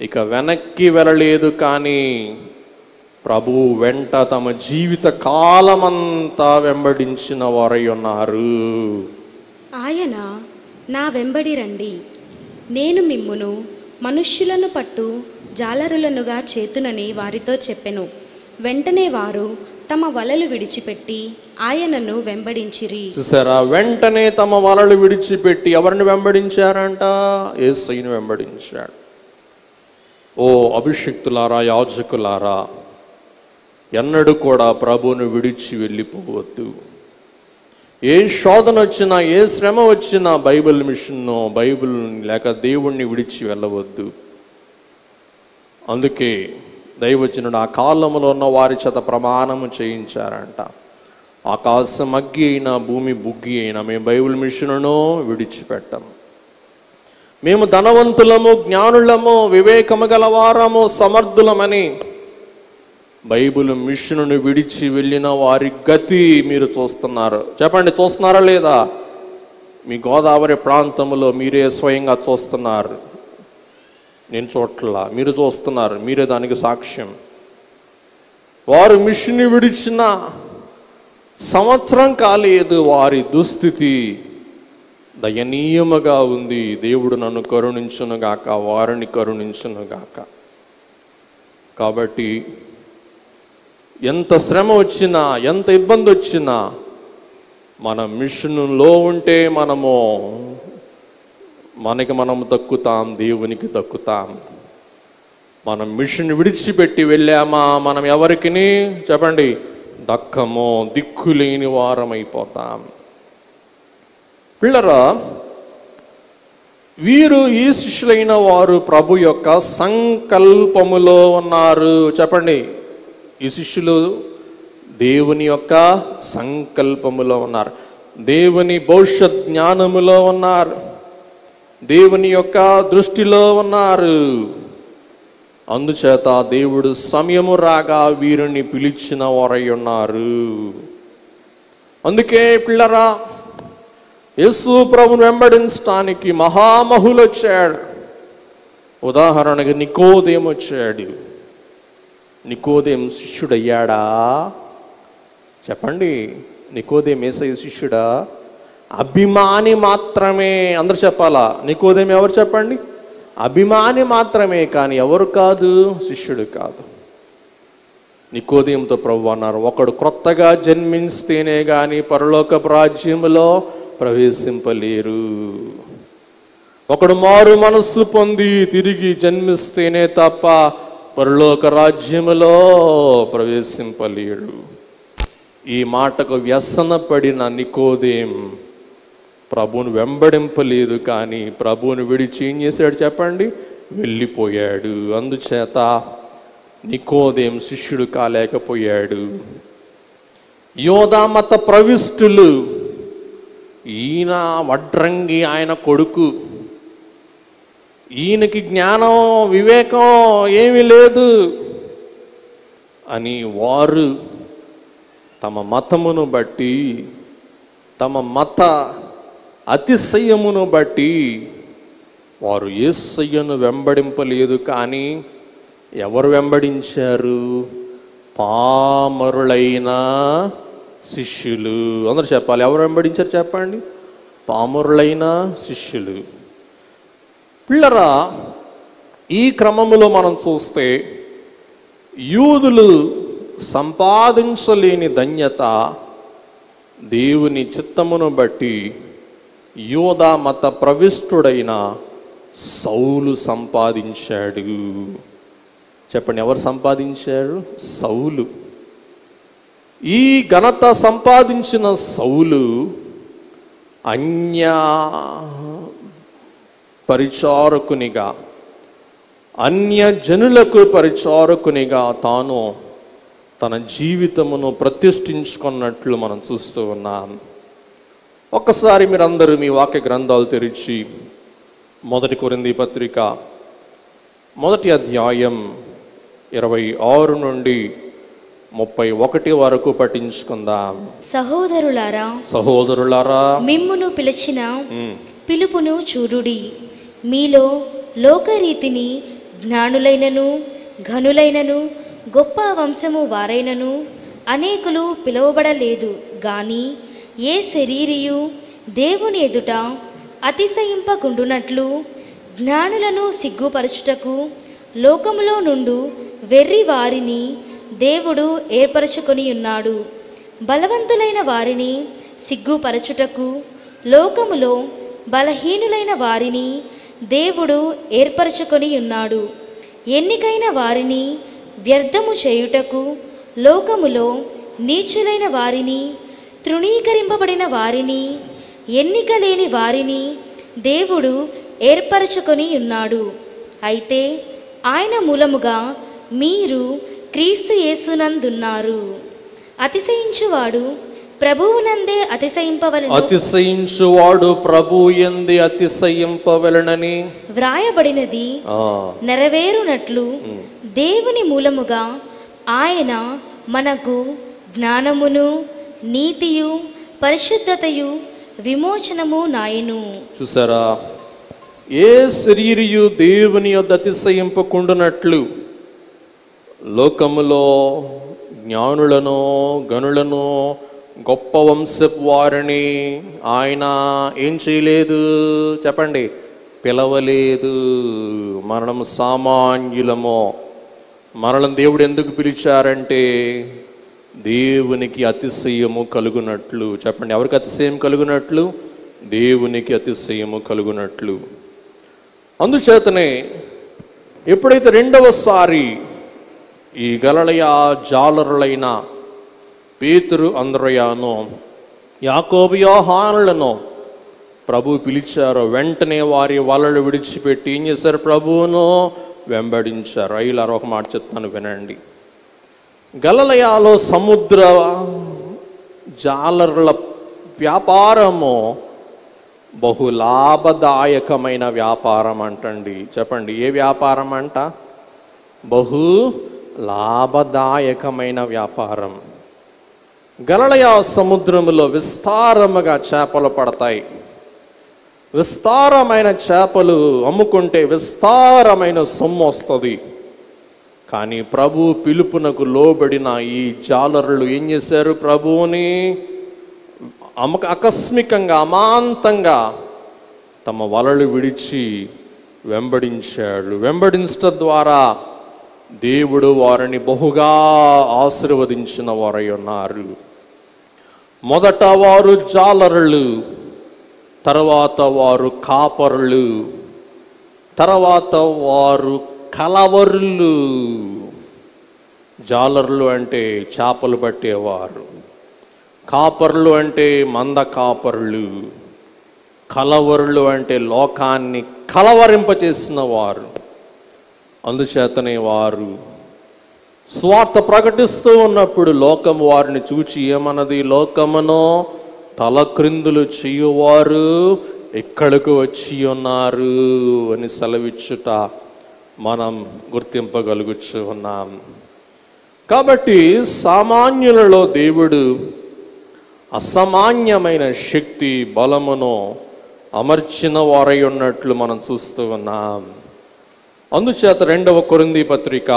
ఇక వెనక్కి వెళ్ళలేదు, కానీ ప్రభువు వెంట తమ జీవిత కాలమంతా వెంబడించిన వారై ఉన్నారు. ఆయన నా వెంబడి రండి, నేను మిమ్మును మనుష్యులను పట్టు జాలరులనుగా చేతునని వారితో చెప్పెను. వెంటనే వారు తమ వలలు విడిచిపెట్టి ఆయనను వెంబడించిరి. చూసారా, వెంటనే తమ వలలు విడిచిపెట్టి ఎవరిని వెంబడించారంట? యేసయ్యను వెంబడించాడు. ఓ అభిషిక్తులారా, యాజకులారా, ఎన్నడూ కూడా ప్రభువును విడిచి వెళ్ళిపోవద్దు. ఏ శోధన వచ్చినా, ఏ శ్రమ వచ్చినా బైబిల్ మిషన్ను, బైబిల్ లేక దేవుణ్ణి విడిచి వెళ్ళవద్దు. అందుకే దైవజనుడు ఆ కాలంలో ఉన్న వారి చేత ప్రమాణము చేయించారంట. ఆకాశం అగ్గి అయినా, భూమి బుగ్గి అయినా మేము బైబిల్ మిషన్ను విడిచిపెట్టము. మేము ధనవంతులము, జ్ఞానులము, వివేకము గలవారము, సమర్థులమని బైబిల్ మిషన్ను విడిచి వెళ్ళిన వారి గతి మీరు చూస్తున్నారు. చెప్పండి, చూస్తున్నారా లేదా? మీ గోదావరి ప్రాంతంలో మీరే స్వయంగా చూస్తున్నారు. నేను చూడట్లా, మీరు చూస్తున్నారు. మీరే దానికి సాక్ష్యం. వారు మిషన్ని విడిచిన సంవత్సరం కాలేదు, వారి దుస్థితి దయనీయముగా ఉంది. దేవుడు నన్ను కరుణించునుగాక, వారిని కరుణించునుగాక. కాబట్టి ఎంత శ్రమ వచ్చినా, ఎంత ఇబ్బంది వచ్చినా మన మిషన్లో ఉంటే మనము దక్కుతాం, దేవునికి దక్కుతాం. మనం మిషన్ విడిచిపెట్టి వెళ్ళామా, మనం ఎవరికిని చెప్పండి దక్కమో, దిక్కులేని వారమైపోతాం. పిల్లరా, వీరు ఈ శిష్యులైన వారు ప్రభు యొక్క సంకల్పములో ఉన్నారు. చెప్పండి, ఈ శిష్యులు దేవుని యొక్క సంకల్పములో ఉన్నారు, దేవుని భవిష్యత్ జ్ఞానములో ఉన్నారు, దేవుని యొక్క దృష్టిలో ఉన్నారు. అందుచేత దేవుడు సమయము రాగా వీరిని పిలిచిన వారై ఉన్నారు. అందుకే పిల్లరా, యేసు ప్రభువును వెంబడించడానికి మహామహులు వచ్చాడు. ఉదాహరణగా నికోదేము వచ్చాడు. నికోదేము శిష్యుడయ్యాడా? చెప్పండి, నికోదేము యేసయ్య శిష్యుడా? అభిమాని మాత్రమే. అందరు చెప్పాలా? నికోదేము ఎవరు చెప్పండి? అభిమాని మాత్రమే, కానీ ఎవరు కాదు, శిష్యుడు కాదు. నికోదేముతో ప్రభు అన్నారు, ఒకడు క్రొత్తగా జన్మిస్తేనే కానీ పరలోకపు రాజ్యములో ప్రవేశింపలేరు. ఒకడు మారు మనస్సు పొంది తిరిగి జన్మిస్తేనే తప్ప పరలోక రాజ్యములో ప్రవేశింపలేడు. ఈ మాటకు వ్యసన పడిన నికోదేం ప్రభువును వెంబడింపలేదు, కానీ ప్రభువును విడిచి ఏం చేశాడు చెప్పండి? వెళ్ళిపోయాడు. అందుచేత నికోదేం శిష్యుడు కాలేకపోయాడు. యోధా మత ప్రవిష్టులు, ఈయన వడ్రంగి, ఆయన కొడుకు, ఈయనకి జ్ఞానం వివేకం ఏమీ లేదు అని వారు తమ మతమును బట్టి, తమ మత అతిశయమును బట్టి వారు యేసయ్యను వెంబడింపలేదు. కానీ ఎవరు వెంబడించారు? పామరులైన శిష్యులు. అందరూ చెప్పాలి, ఎవరు వెంబడించారు చెప్పండి? పామరులైన శిష్యులు. పిల్లరా, ఈ క్రమములో మనం చూస్తే యూదులు సంపాదించలేని ధన్యత దేవుని చిత్తమును బట్టి యూదా మత ప్రవిష్టుడైన సౌలు సంపాదించాడు. చెప్పండి, ఎవరు సంపాదించారు? సౌలు. ఈ ఘనత సంపాదించిన సౌలు అన్య పరిచారకునిగా, అన్య జనులకు పరిచారకునిగా తాను తన జీవితమును ప్రతిష్ఠించుకున్నట్లు మనం చూస్తూ ఉన్నాం. ఒక్కసారి మీరందరూ మీ వాక్య గ్రంథాలు తెరిచి 1 కొరింథీ పత్రిక 1వ అధ్యాయం 26 నుండి 31 వరకు పఠించుకుందాం. సహోదరులారా మిమ్మును పిలిచిన పిలుపును చూడుడి. మీలో లోకరీతిని జ్ఞానులైనను ఘనులైనను గొప్ప వంశము వారైనను అనేకులు పిలువబడలేదు గాని ఏ శరీరియు దేవుని ఎదుట అతిశయింపకుండునట్లు జ్ఞానులను సిగ్గుపరచుటకు లోకములో నుండు వెర్రి వారిని దేవుడు ఏర్పరచుకొని ఉన్నాడు. బలవంతులైన వారిని సిగ్గుపరచుటకు లోకములో బలహీనులైన వారిని దేవుడు ఏర్పరచుకొని ఉన్నాడు. ఎన్నికైన వారిని వ్యర్థము చేయుటకు లోకములో నీచులైన వారిని, తృణీకరింపబడిన వారిని, ఎన్నిక లేని వారిని దేవుడు ఏర్పరచుకొని ఉన్నాడు. అయితే ఆయన మూలముగా మీరు క్రీస్తు యేసునందున్నారు. అతిశయించువాడు ప్రభువునందే అతిశయింపవలెను. అతిశయించువాడు ప్రభువుయందే అతిశయింపవలెనని వ్రాయబడినది నెరవేరునట్లు దేవుని మూలముగా ఆయన మనకు జ్ఞానమును, నీతియు, పరిశుద్ధతయు, విమోచనము నాయను. చూసారా, ఏ శరీరియు దేవుని యొద్ద అతిశయింపకుండునట్లు లోకములో జ్ఞానులను, గనులను, గొప్ప వంశపు వారిని ఆయన ఏం చేయలేదు? చెప్పండి, పిలవలేదు. మరణం సామాన్యులమో. మరణం దేవుడు ఎందుకు పిలిచారంటే దేవునికి అతిశయము కలుగునట్లు. చెప్పండి, ఎవరికి అతిశయం కలుగునట్లు? దేవునికి అతిశయము కలుగునట్లు. అందుచేతనే ఎప్పుడైతే రెండవసారి ఈ గలిలయ జాలరులైన పేతురు, అంద్రయాను, యాకోబు, యోహానులను ప్రభు పిలిచారో వెంటనే వారి వలలు విడిచిపెట్టి ఏం చేశారు? ప్రభువును వెంబడించారు. ఇలా ఒక మాట చెప్తాను వినండి. గలిలయలో సముద్ర జాలరుల వ్యాపారము బహు లాభదాయకమైన వ్యాపారం అంటండి. చెప్పండి, ఏ వ్యాపారం అంట? బహు లాభదాయకమైన వ్యాపారం. గలిలయ సముద్రములో విస్తారముగా చేపలు పడతాయి. విస్తారమైన చేపలు అమ్ముకుంటే విస్తారమైన సొమ్ము వస్తుంది. కానీ ప్రభు పిలుపునకు లోబడిన ఈ జాలరులు ఏం చేశారు? ప్రభువుని ఆకస్మికంగా, అమాంతంగా తమ వలలు విడిచి వెంబడించాడు. వెంబడించడం ద్వారా దేవుడు వారిని బహుగా ఆశీర్వదించిన వారై ఉన్నారు. మొదట వారు జాలరులు, తర్వాత వారు కాపరులు, తర్వాత వారు కలవరులు. జాలరులు అంటే చేపలు పట్టేవారు, కాపరులు అంటే మంద కాపరులు, కలవరులు అంటే లోకాన్ని కలవరింపచేసిన వారు. అందుచేతనే వారు స్వార్థ ప్రకటిస్తూ ఉన్నప్పుడు లోకము వారిని చూచి ఏమన్నది? లోకమును తలక్రిందులు చేయువారు ఇక్కడకు వచ్చి ఉన్నారు అని సెలవిచ్చుట మనం గుర్తింపగలుగుచు ఉన్నాం. కాబట్టి సామాన్యులలో దేవుడు అసామాన్యమైన శక్తి, బలమును అమర్చిన వారై ఉన్నట్లు మనం చూస్తూ ఉన్నాం. అందుచేత 2వ కొరింథీ పత్రిక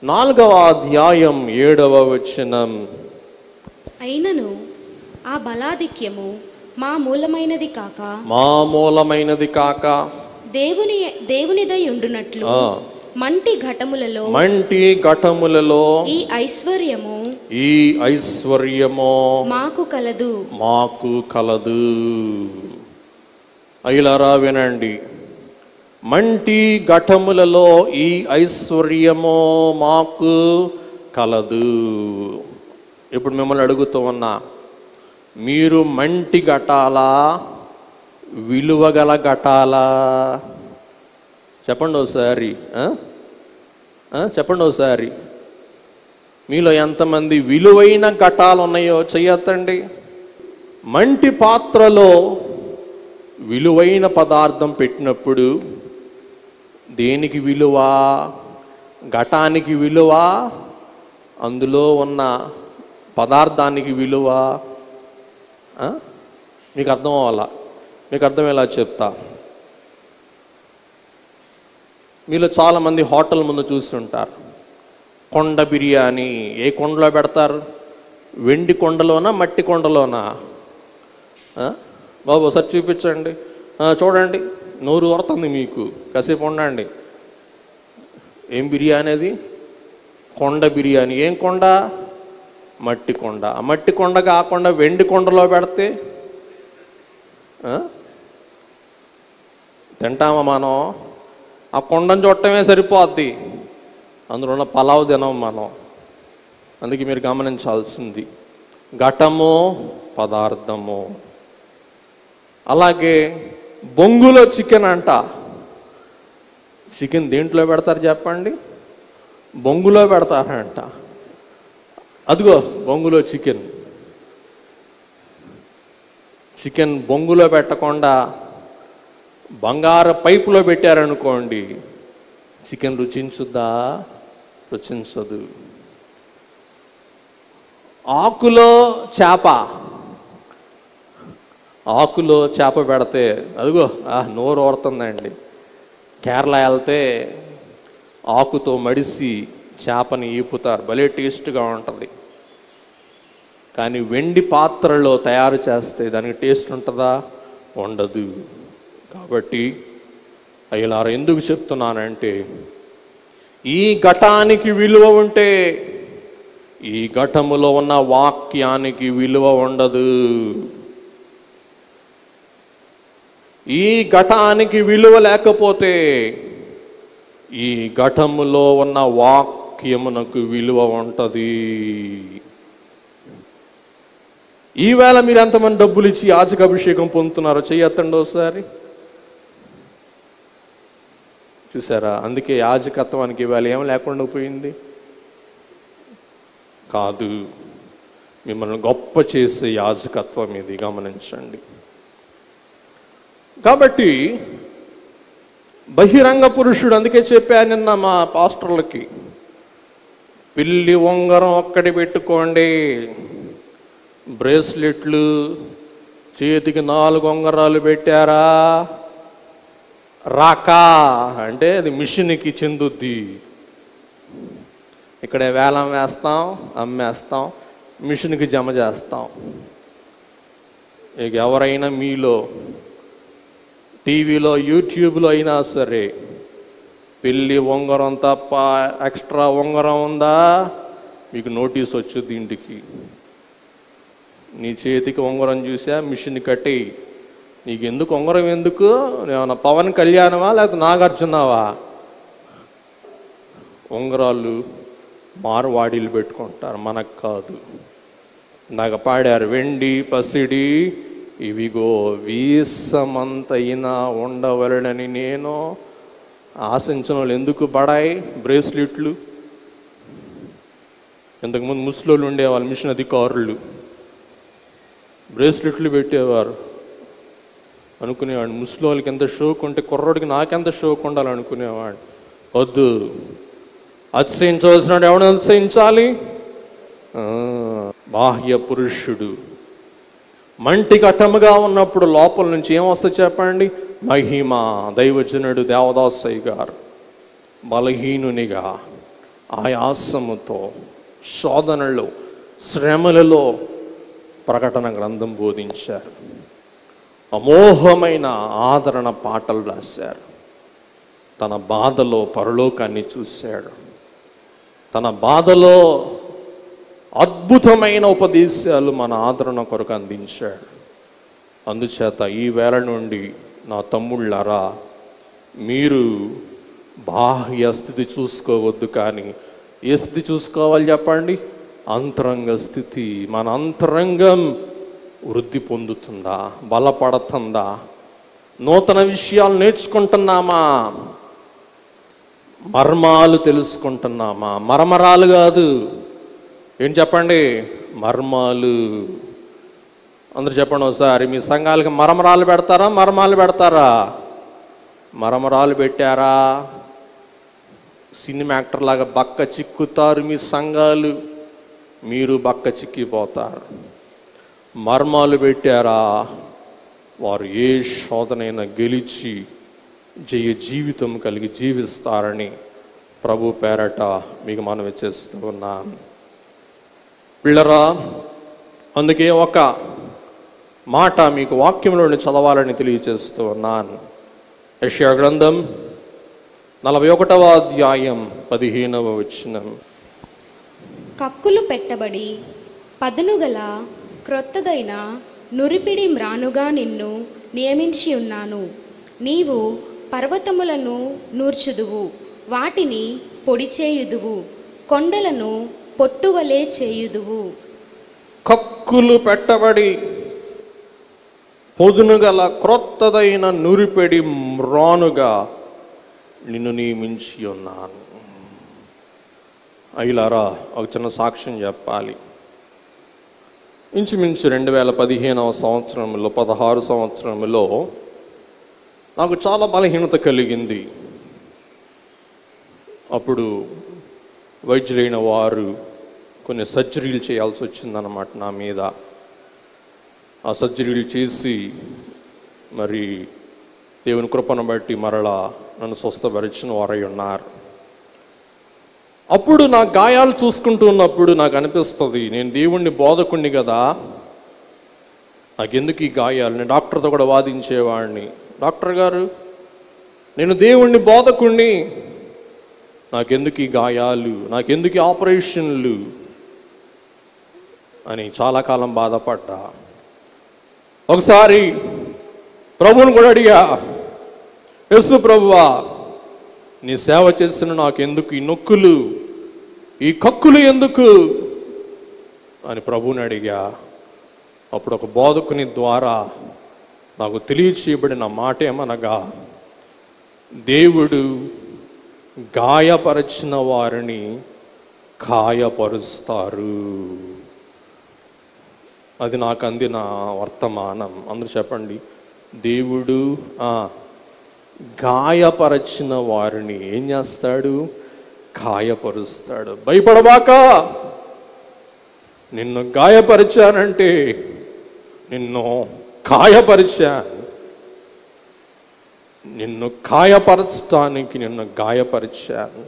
4వ అధ్యాయం 7వ వచనం, అయినను ఆ బలాధిక్యము మా మూలమైనది కాక దేవునిదై ఉండునట్లు మంటి ఘటములలో ఈ ఐశ్వర్యము మాకు కలదు. అయ్యలారా వినండి, మంటి ఘటములలో ఈ ఐశ్వర్యము మాకు కలదు. ఇప్పుడు మిమ్మల్ని అడుగుతూ ఉన్నా, మీరు మంటి ఘటాలా, విలువగల ఘటాలా? చెప్పండి ఒకసారి. చెప్పండి ఒకసారి, మీలో ఎంతమంది విలువైన ఘటాలు ఉన్నాయో చెయ్యొద్దండి. మంటి పాత్రలో విలువైన పదార్థం పెట్టినప్పుడు దేనికి విలువ? ఘటానికి విలువ, అందులో ఉన్న పదార్థానికి విలువ. మీకు అర్థం అవ్వాలా? మీకు అర్థమయ్యేలా చెప్తా. మీలో చాలామంది హోటల్ ముందు చూస్తుంటారు, కొండ బిర్యానీ. ఏ కొండలో పెడతారు? వెండి కొండలోనా, మట్టి కొండలోనా? బాబు ఒకసారి చూపించండి. చూడండి, నోరు ఊరుతుంది మీకు. కాసేపు ఉండండి. ఏం బిర్యానీ అది? కొండ బిర్యానీ. ఏం కొండ? మట్టి కొండ. ఆ మట్టి కొండ కాకుండా వెండి కొండలో పెడితే తింటామా మనం? ఆ కొండను చూడటమే సరిపోద్ది, అందులో ఉన్న పలావ్ తినం మనం. అందుకే మీరు గమనించాల్సింది ఘటము, పదార్థము. అలాగే బొంగులో చికెన్ అంట. చికెన్ దేంట్లో పెడతారు చెప్పండి? బొంగులో పెడతారంట. అదిగో బొంగులో చికెన్. చికెన్ బొంగులో పెట్టకుండా బంగారు పైపులో పెట్టారనుకోండి, చికెన్ రుచించుద్దా? రుచించదు. ఆకులో చేప పెడితే అదిగో నోరు ఊరుతుందండి. కేరళ వెళ్తే ఆకుతో మడిసి చేపని ఈపుతారు, భలే టేస్ట్గా ఉంటుంది. కానీ వెండి పాత్రలో తయారు చేస్తే దానికి టేస్ట్ ఉంటుందా? ఉండదు. కాబట్టి అయ్యలారా, ఎందుకు చెప్తున్నానంటే, ఈ ఘటానికి విలువ ఉంటే ఈ ఘటములో ఉన్న వాక్యానికి విలువ ఉండదు. ఈ ఘటానికి విలువ లేకపోతే ఈ ఘటములో ఉన్న వాక్యమునకు విలువ ఉంటుంది. ఈవేళ మీరు ఎంతమంది డబ్బులు ఇచ్చి యాజక అభిషేకం పొందుతున్నారో చెయ్యొద్దండి ఒకసారి. చూసారా? అందుకే యాజకత్వానికి ఈవేళ ఏం లేకుండా పోయింది కాదు, మిమ్మల్ని గొప్ప చేసే యాజకత్వం ఇది. గమనించండి. కాబట్టి బహిరంగ పురుషుడు, అందుకే చెప్పాను నిన్న మా పాస్టర్లకి, పిల్లి ఉంగరం ఒక్కటి పెట్టుకోండి, బ్రేస్లెట్లు, చేతికి 4 ఉంగరాలు పెట్టారా, రాకా అంటే అది మిషన్కి చెందుద్ది. ఇక్కడే వేలం వేస్తాం, అమ్మేస్తాం, మిషన్కి జమ చేస్తాం. ఇక ఎవరైనా మీలో టీవీలో, యూట్యూబ్లో అయినా సరే, పెళ్ళి ఉంగరం తప్ప ఎక్స్ట్రా ఉంగరం ఉందా, మీకు నోటీస్ వచ్చుద్ది ఇంటికి. నీ చేతికి ఉంగరం చూసా, మిషన్ కట్టి, నీకు ఎందుకు ఉంగరం? ఎందుకు? ఏమన్నా పవన్ కళ్యాణమా లేకపోతే నాగార్జునవా? ఉంగరాలు మార్వాడీలు పెట్టుకుంటారు, మనకు కాదు. నాకు పాడారు, వెండి పసిడి ఇవిగో వీసమంతైనా ఉండవలనని నేను ఆశించిన వాళ్ళు ఎందుకు పడాయి బ్రేస్లెట్లు. ఇంతకుముందు ముస్లింలు ఉండేవాళ్ళు, మిషన్ అధికారులు, బ్రేస్లెట్లు పెట్టేవారు. అనుకునేవాడు ముస్లింలకి ఎంత షోక్ ఉంటే కుర్రోడికి నాకెంత షోక్ ఉండాలనుకునేవాడు. వద్దు, అతిశయించవలసిన ఎవడు అతిశయించాలి? బాహ్య పురుషుడు. మంటి ఘటముగా ఉన్నప్పుడు లోపల నుంచి ఏమొస్తుంది చెప్పండి? మహిమ. దైవజనుడు దేవదాసయ్య గారు బలహీనునిగా ఆయాసముతో శోధనలో శ్రమలలో ప్రకటన గ్రంథం బోధించారు. అమోఘమైన ఆదరణ పాటలు రాశారు. తన బాధలో పరలోకాన్ని చూశాడు. తన బాధలో అద్భుతమైన ఉపదేశాలు మన ఆదరణ కొరకు అందించాడు. అందుచేత ఈ వేళ నుండి నా తమ్ముళ్ళారా, మీరు బాహ్య స్థితి చూసుకోవద్దు, కానీ ఏ స్థితి చూసుకోవాలి చెప్పండి? అంతరంగ స్థితి. మన అంతరంగం వృద్ధి పొందుతుందా, బలపడుతుందా, నూతన విషయాలు నేర్చుకుంటున్నామా, మర్మాలు తెలుసుకుంటున్నామా? మర్మరాలు కాదు, ఏం చెప్పండి? మర్మాలు. అందరూ చెప్పండి ఒకసారి, మీ సంఘాలకి మర్మరాలు పెడతారా, మర్మాలు పెడతారా? మర్మరాలు పెట్టారా, సినిమా యాక్టర్ లాగా బక్క చిక్కుతారు మీ సంఘాలు, మీరు బక్క చిక్కిపోతారు. మర్మాలు పెట్టారా, వారు ఏ శోధనైనా గెలిచి జయ జీవితం కలిగి జీవిస్తారని ప్రభు పేరట మీకు మనవి చేస్తూ ఉన్నాను. పిల్లరా, అందుకే ఒక మాట మీకు వాక్యంలోని చదవాలని తెలియజేస్తూ ఉన్నాను. యెషయా గ్రంథం 41వ అధ్యాయం 15వ వచనం. కక్కులు పెట్టబడి పదునుగల క్రొత్తదైన నురిపిడి మ్రానుగా నిన్ను నియమించి ఉన్నాను. నీవు పర్వతములను నూర్చుదువు, వాటిని పొడి చేయుదువు, కొండలను పొట్టువలే చేయుదువు. కక్కులు పెట్టబడి పొదునుగల క్రొత్తదైన నురిపెడి మ్రానుగా నిన్ను నియమించి ఉన్నాను. అయ్యలారా, ఒక చిన్న సాక్ష్యం చెప్పాలి. ఇంచుమించు 2015వ సంవత్సరంలో 16 సంవత్సరంలో నాకు చాలా బలహీనత కలిగింది. అప్పుడు వైద్యులైన వారు కొన్ని సర్జరీలు చేయాల్సి వచ్చిందన్నమాట నా మీద. ఆ సర్జరీలు చేసి మరి దేవుని కృపను బట్టి మరలా నన్ను స్వస్థపరిచిన వారై ఉన్నారు. అప్పుడు నా గాయాలు చూసుకుంటూ ఉన్నప్పుడు నాకు అనిపిస్తుంది, నేను దేవుణ్ణి బోధకుణ్ణి కదా, నాకెందుకు ఈ గాయాలు? నేను డాక్టర్తో కూడా వాదించేవాడిని, డాక్టర్ గారు నేను దేవుణ్ణి బోధకుణ్ణి, నాకెందుకు ఈ గాయాలు, నాకెందుకు ఈ ఆపరేషన్లు అని చాలా కాలం బాధపడ్డా. ఒకసారి ప్రభువుని కూడా అడిగా, యేసు ప్రభువా, నీ సేవ చేసిన నాకెందుకు ఈ నొక్కులు, ఈ కక్కులు ఎందుకు అని ప్రభువుని అడిగా. అప్పుడు ఒక బోధకుని ద్వారా నాకు తెలియచేయబడిన మాట ఏమనగా, దేవుడు గాయపరచిన వారిని గాయపరుస్తారు. అది నాకు అందిన వర్తమానం. అందరూ చెప్పండి, దేవుడు గాయపరచిన వారిని ఏం చేస్తాడు? గాయపరుస్తాడు. భయపడబాక, నిన్ను గాయపరిచానంటే నిన్ను గాయపరిచాను, నిన్ను గాయపరచడానికి నిన్ను గాయపరిచాను.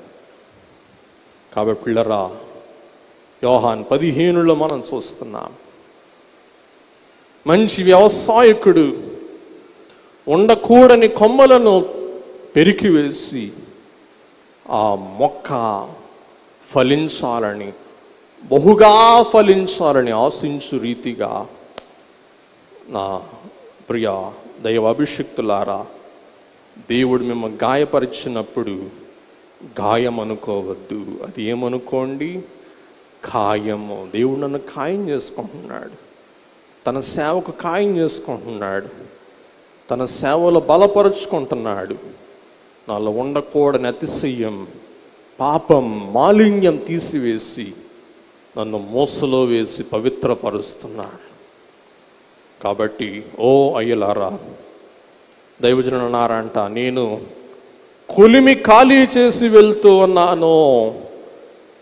కాబట్టి పిల్లరా, యోహాను 15లో మనం చూస్తున్నాం, మంచి వ్యవసాయకుడు ఉండకూడని కొమ్మలను పెరికివేసి ఆ మొక్క ఫలించాలని, బహుగా ఫలించాలని ఆశించు రీతిగా నా ప్రియ దైవ అభిషిక్తులారా, దేవుడు మిమ్మల్ని గాయపరిచినప్పుడు గాయం అనుకోవద్దు. అది ఏమనుకోండి? ఖాయము. దేవుడు నన్ను ఖాయం చేసుకుంటున్నాడు, తన సేవకు ఖాయం చేసుకుంటున్నాడు, తన సేవలో బలపరుచుకుంటున్నాడు. నాలో ఉండకూడని అతిశయం, పాపం, మాలిన్యం తీసివేసి నన్ను మోసలో వేసి పవిత్రపరుస్తున్నాడు. కాబట్టి ఓ అయ్యలారా, దైవజనులారంట, నేను కొలిమి ఖాళీ చేసి వెళ్తూ ఉన్నాను.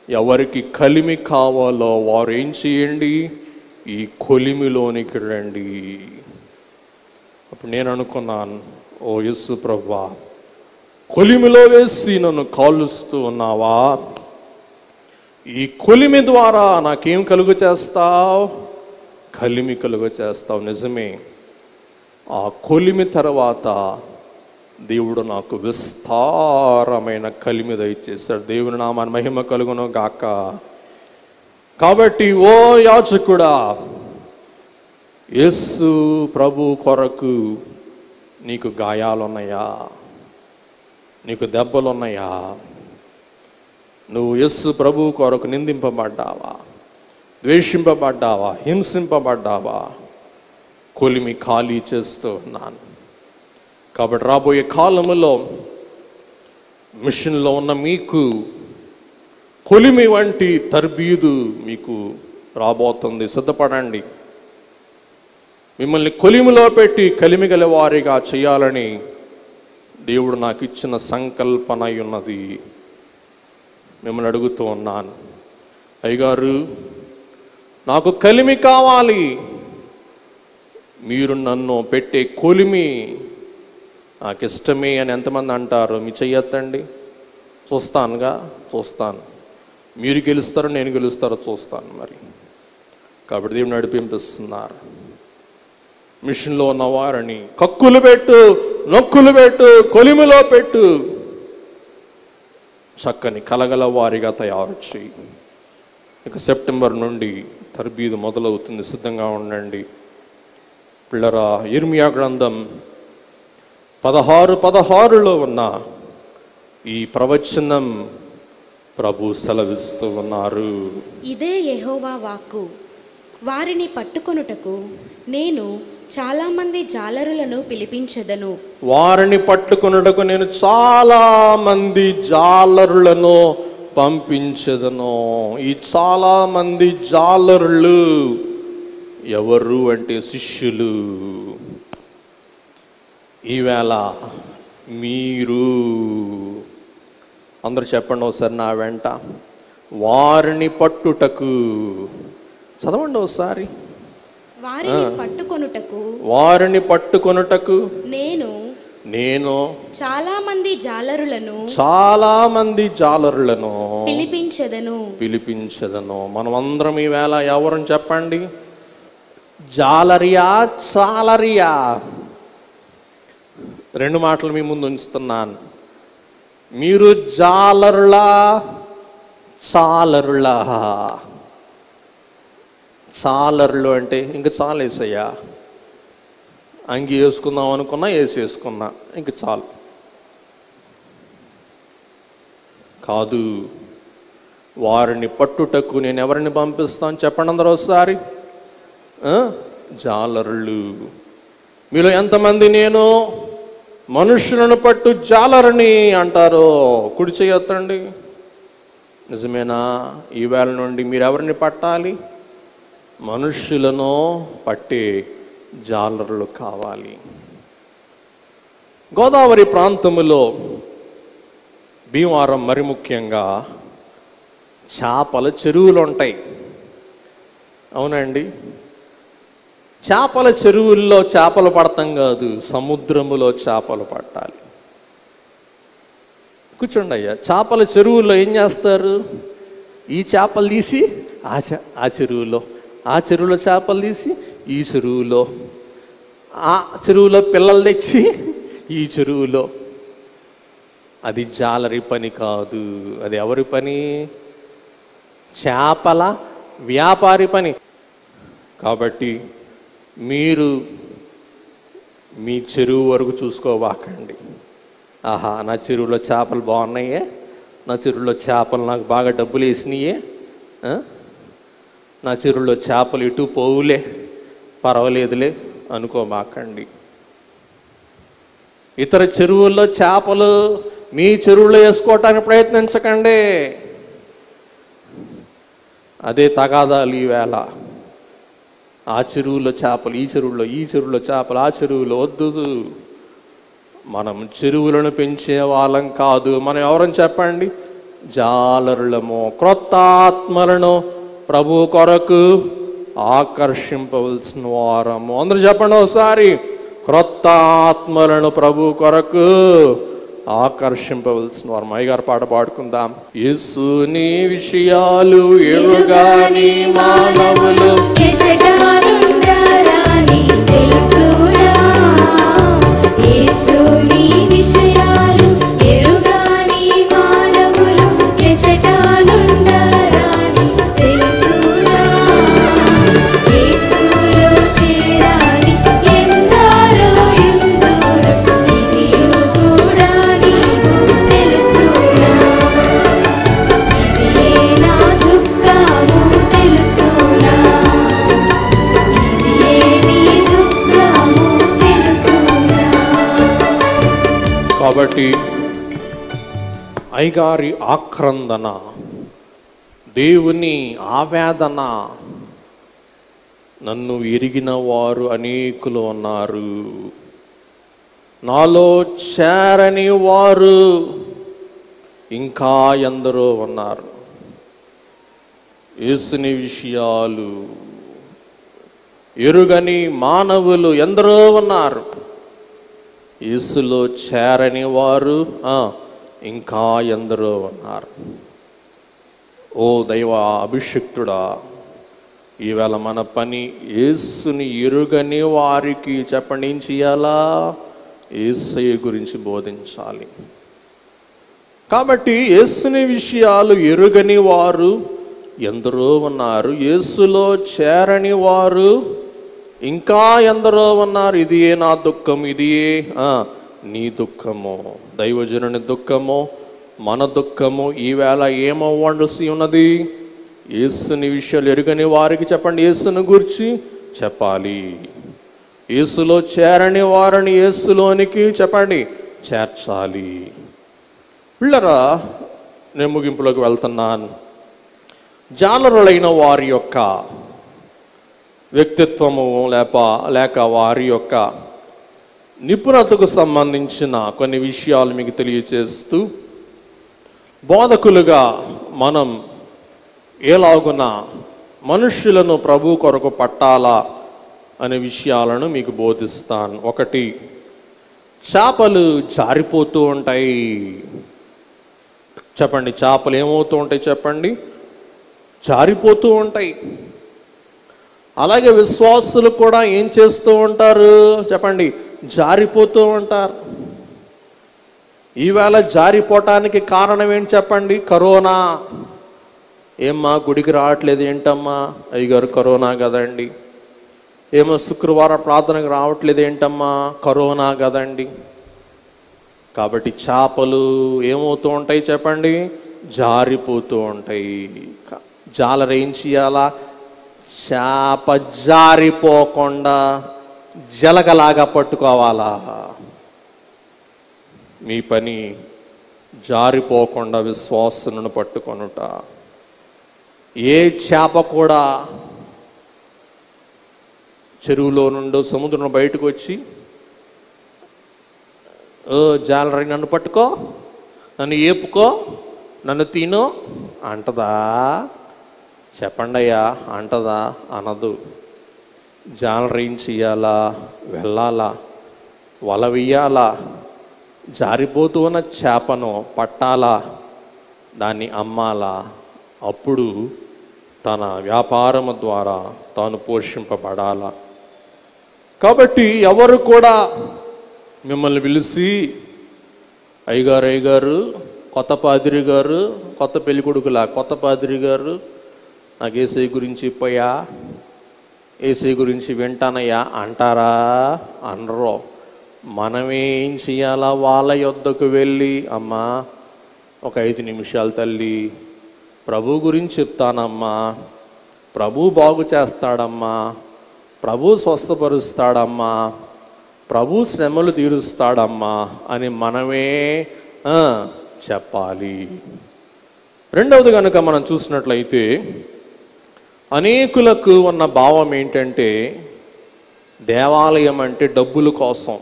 ఎవరికి కలిమి కావాలో వారు ఏం చేయండి? ఈ కొలిమిలోనికి రండి. అప్పుడు నేను అనుకున్నాను, ఓ యేసు ప్రభువా, కొలిమిలో వేసి నన్ను కాలుస్తూ ఉన్నావా? ఈ కొలిమి ద్వారా నాకేం కలుగ చేస్తావు? కలిమి కలుగ చేస్తావు. నిజమే, ఆ కొలిమి తర్వాత దేవుడు నాకు విస్తారమైన కలిమి దయచేశాడు. దేవుని నామాన్ని మహిమ కలుగును గాక. కాబట్టి ఓ యాజకుడా, యేసు ప్రభు కొరకు నీకు గాయాలున్నాయా? నీకు దెబ్బలున్నాయా? నువ్వు యేసు ప్రభు కొరకు నిందింపబడ్డావా? ద్వేషింపబడ్డావా? హింసింపబడ్డావా? కొలిమి ఖాళీ చేస్తూ ఉన్నాను. కాబట్టి రాబోయే కాలములో మిషన్లో ఉన్న మీకు కొలిమి వంటి తర్బీదు మీకు రాబోతుంది. సిద్ధపడండి. మిమ్మల్ని కొలిమిలో పెట్టి కలిమి గల వారిగా చేయాలని దేవుడు నాకు ఇచ్చిన సంకల్పన ఉన్నది. మిమ్మల్ని అడుగుతూ ఉన్నాను, అయ్యగారు నాకు కలిమి కావాలి, మీరు నన్ను పెట్టే కొలిమి నాకు ఇష్టమే అని ఎంతమంది అంటారు? మీ చెయ్యొద్దండి. చూస్తాను. మీరు గెలుస్తారో నేను గెలుస్తారో చూస్తాను. మరి కాబట్టి దేవుడు నడిపింపిస్తున్నారు. మిషన్లో ఉన్న వారిని కక్కులు పెట్టు, నొక్కులు పెట్టు, కొలిమిలో పెట్టు, చక్కని కలగల వారిగా తయారు చేయి. ఇక సెప్టెంబర్ నుండి తర్బీదు మొదలవుతుంది. సిద్ధంగా ఉండండి పిల్లరా. ఇర్మియా గ్రంథం 16:16 ఉన్న ఈ ప్రవచనం ప్రభు సెలవిస్తూ ఉన్నారు. ఇదే యెహోవా వాక్కు, వారిని పట్టుకొనుటకు నేను చాలా మంది జాలరులను పిలిపించెదను. వారిని పట్టుకొనుటకు నేను చాలా మంది జాలరులను పంపించెదను. ఈ చాలా మంది జాలరులు ఎవరు అంటే శిష్యులు. ఈవేళ మీరు అందరూ చెప్పండి ఒకసారి నా వెంట, వారిని పట్టుటకు. చదవండి ఒకసారి. వారిని పట్టుకొనుటకు నేను చాలా మంది జాలరులను పిలిపించెదను. మనమందరం ఈవేళ ఎవరని చెప్పండి? జాలరియా, చాలరియా? రెండు మాటలు మీ ముందు ఉంచుతున్నాను. మీరు జాలరులా, చాలరులా? చాలరులు అంటే ఇంక చాలేసయ్యా, అంగి వేసుకుందాం అనుకున్నా వేసేసుకున్నా, ఇంక చాలు కాదు. వారిని పట్టుటకు నేను ఎవరిని పంపిస్తాను చెప్పండి అందరూ ఒకసారి. జాలరులు. మీలో ఎంతమంది నేను మనుషులను పట్టు జాలరుని అంటారో కుడి చేయొద్దండి. నిజమేనా? ఈవేళ నుండి మీరు ఎవరిని పట్టాలి? మనుష్యులను పట్టే జాలరులు కావాలి. గోదావరి ప్రాంతములో భీమవరం మరి ముఖ్యంగా చేపల చెరువులు ఉంటాయి. అవునండి. చేపల చెరువుల్లో చేపలు పడతాం కాదు, సముద్రములో చేపలు పట్టాలి. కూర్చోండి అయ్యా. చేపల చెరువుల్లో ఏం చేస్తారు? ఈ చేపలు తీసి ఆ చెరువులో, ఆ చెరువులో చేపలు తీసి ఈ చెరువులో, ఆ చెరువులో పిల్లలు తెచ్చి ఈ చెరువులో. అది జాలరి పని కాదు. అది ఎవరి పని? చేపల వ్యాపారి పని. కాబట్టి మీరు మీ చెరువు వరకు చూసుకోవాకండి. ఆహా, నా చెరువులో చేపలు బాగున్నాయే, నా చెరువులో చేపలు నాకు బాగా డబ్బులు వేసినాయే, నా చెరువులో చేపలు ఇటు పోవులే, పర్వాలేదులే అనుకోమాకండి. ఇతర చెరువుల్లో చేపలు మీ చెరువులో వేసుకోవటానికి ప్రయత్నించకండి. అదే తగాదాలు ఈవేళ. ఆ చెరువులో చేపలు ఈ చెరువులో, ఈ చెరువులో చేపలు ఆ చెరువులో. వద్దు. మనం చెరువులను పెంచే వాళ్ళం కాదు. మనం ఎవరని చెప్పండి? జాలరులము. క్రొత్త ఆత్మలను ప్రభు కొరకు ఆకర్షింపవలసిన వారము. అందరూ చెప్పండి ఒకసారి. క్రొత్త ఆత్మలను ప్రభు కొరకు ఆకర్షింపవలసిన వారు. అయ్యగారు పాట పాడుకుందాం. యేసుని విషయాలు ఎరుగాని మానవులు తెలుసురా యేసుని విషయాలు కాబట్టి అయ్యగారి ఆక్రందన, దేవుని ఆవేదన, నన్ను ఎరిగిన వారు అనేకులు ఉన్నారు, నాలో చేరని వారు ఇంకా ఎందరో ఉన్నారు. యేసుని విషయాలు ఎరుగని మానవులు ఎందరో ఉన్నారు. యేసులో చేరని వారు ఇంకా ఎందరో ఉన్నారు. ఓ దైవ అభిషిక్తుడా, ఈవేళ మన పని యేసుని ఎరుగని వారికి చెప్పండి, ఏం చేయాలా? యేసయ్య గురించి బోధించాలి. కాబట్టి యేసుని విషయాలు ఎరుగని వారు ఎందరో ఉన్నారు, యేసులో చేరని వారు ఇంకా ఎందరో ఉన్నారు. ఇదియే నా దుఃఖం, ఇదియే నీ దుఃఖము, దైవజనుని దుఃఖము, మన దుఃఖము. ఈవేళ ఏమవ్వాల్సి ఉన్నది? యేసుని విషయాలు ఎరుగని వారికి చెప్పండి, యేసుని గురించి చెప్పాలి. యేసులో చేరని వారిని యేసులోనికి చెప్పండి చేర్చాలి. పిల్లరా, నేను ముగింపులోకి వెళ్తున్నాను. జాలరులైన వారి యొక్క వ్యక్తిత్వము లేక వారి యొక్క నిపుణతకు సంబంధించిన కొన్ని విషయాలు మీకు తెలియచేస్తూ, బోధకులుగా మనం ఎలాగున మనుష్యులను ప్రభు కొరకు పట్టాలా అనే విషయాలను మీకు బోధిస్తాను. ఒకటి, చేపలు జారిపోతూ ఉంటాయి. చెప్పండి, చేపలు ఏమవుతూ ఉంటాయి? చెప్పండి, జారిపోతూ ఉంటాయి. అలాగే విశ్వాసులు కూడా ఏం చేస్తూ ఉంటారు? చెప్పండి, జారిపోతూ ఉంటారు. ఈవేళ జారిపోవటానికి కారణం ఏంటి చెప్పండి? కరోనా. ఏమ్మా గుడికి రావట్లేదు ఏంటమ్మా? అయ్యగారు కరోనా కదండి. ఏమో శుక్రవారం ప్రార్థనకు రావట్లేదు ఏంటమ్మా? కరోనా కదండి. కాబట్టి చేపలు ఏమవుతూ ఉంటాయి చెప్పండి? జారిపోతూ ఉంటాయి. జాలరు ఏం చేయాలా? చేప జారిపోకుండా జలగలాగా పట్టుకోవాలా. మీ పని జారిపోకుండా విశ్వాసులను పట్టుకొనుట. ఏ చేప కూడా చెరువులో నుండో సముద్రం బయటకు వచ్చి, జాలరి నన్ను పట్టుకో, నన్ను ఏపుకో, నన్ను తిను అంటదా? చెప్పండి అయ్యా, అంటదా? అనదు. జాలరి ఏం చెయ్యాలా? వెళ్ళాలా, వల వెయ్యాలా, జారిపోతూ ఉన్న చేపను పట్టాలా, దాన్ని అమ్మాలా. అప్పుడు తన వ్యాపారము ద్వారా తాను పోషింపబడాలా. కాబట్టి ఎవరు కూడా మిమ్మల్ని పిలిచి, అయ్యగారు కొత్త పాదిరి గారు, కొత్త పెళ్ళికొడుకులా కొత్త పాదిరి గారు, నాకు యేసయ్య గురించి చెప్పయ్యా, యేసయ్య గురించి వింటానయ్యా అంటారా? అనరు. మనమే ఏం చేయాలా? వాళ్ళ యొద్దకు వెళ్ళి, అమ్మా ఒక 5 నిమిషాలు తల్లి, ప్రభు గురించి చెప్తానమ్మా, ప్రభు బాగు చేస్తాడమ్మా, ప్రభు స్వస్థపరుస్తాడమ్మా, ప్రభు శ్రమలు తీరుస్తాడమ్మా అని మనమే చెప్పాలి. రెండవది కనుక మనం చూసినట్లయితే, అనేకులకు ఉన్న భావం ఏంటంటే, దేవాలయం అంటే డబ్బుల కోసం.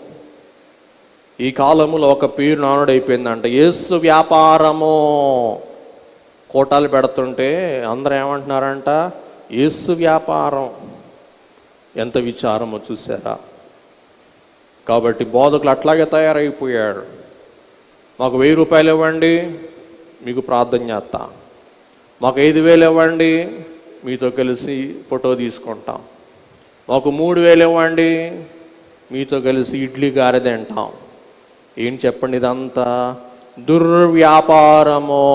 ఈ కాలంలో ఒక పేరు నానుడైపోయిందంట, యేసు వ్యాపారము. కోటాలు పెడుతుంటే అందరూ ఏమంటున్నారంట? యేసు వ్యాపారం. ఎంత విచారమో చూసారా? కాబట్టి బోధకులు అట్లాగే తయారైపోయాడు. మాకు 1000 రూపాయలు ఇవ్వండి, మీకు ప్రార్థన చేస్తా. మాకు 5000 ఇవ్వండి, మీతో కలిసి ఫోటో తీసుకుంటాం. మాకు 3000 ఇవ్వండి, మీతో కలిసి ఇడ్లీ గారె తింటాం. ఏం చెప్పండి? ఇదంతా దుర్వ్యాపారము.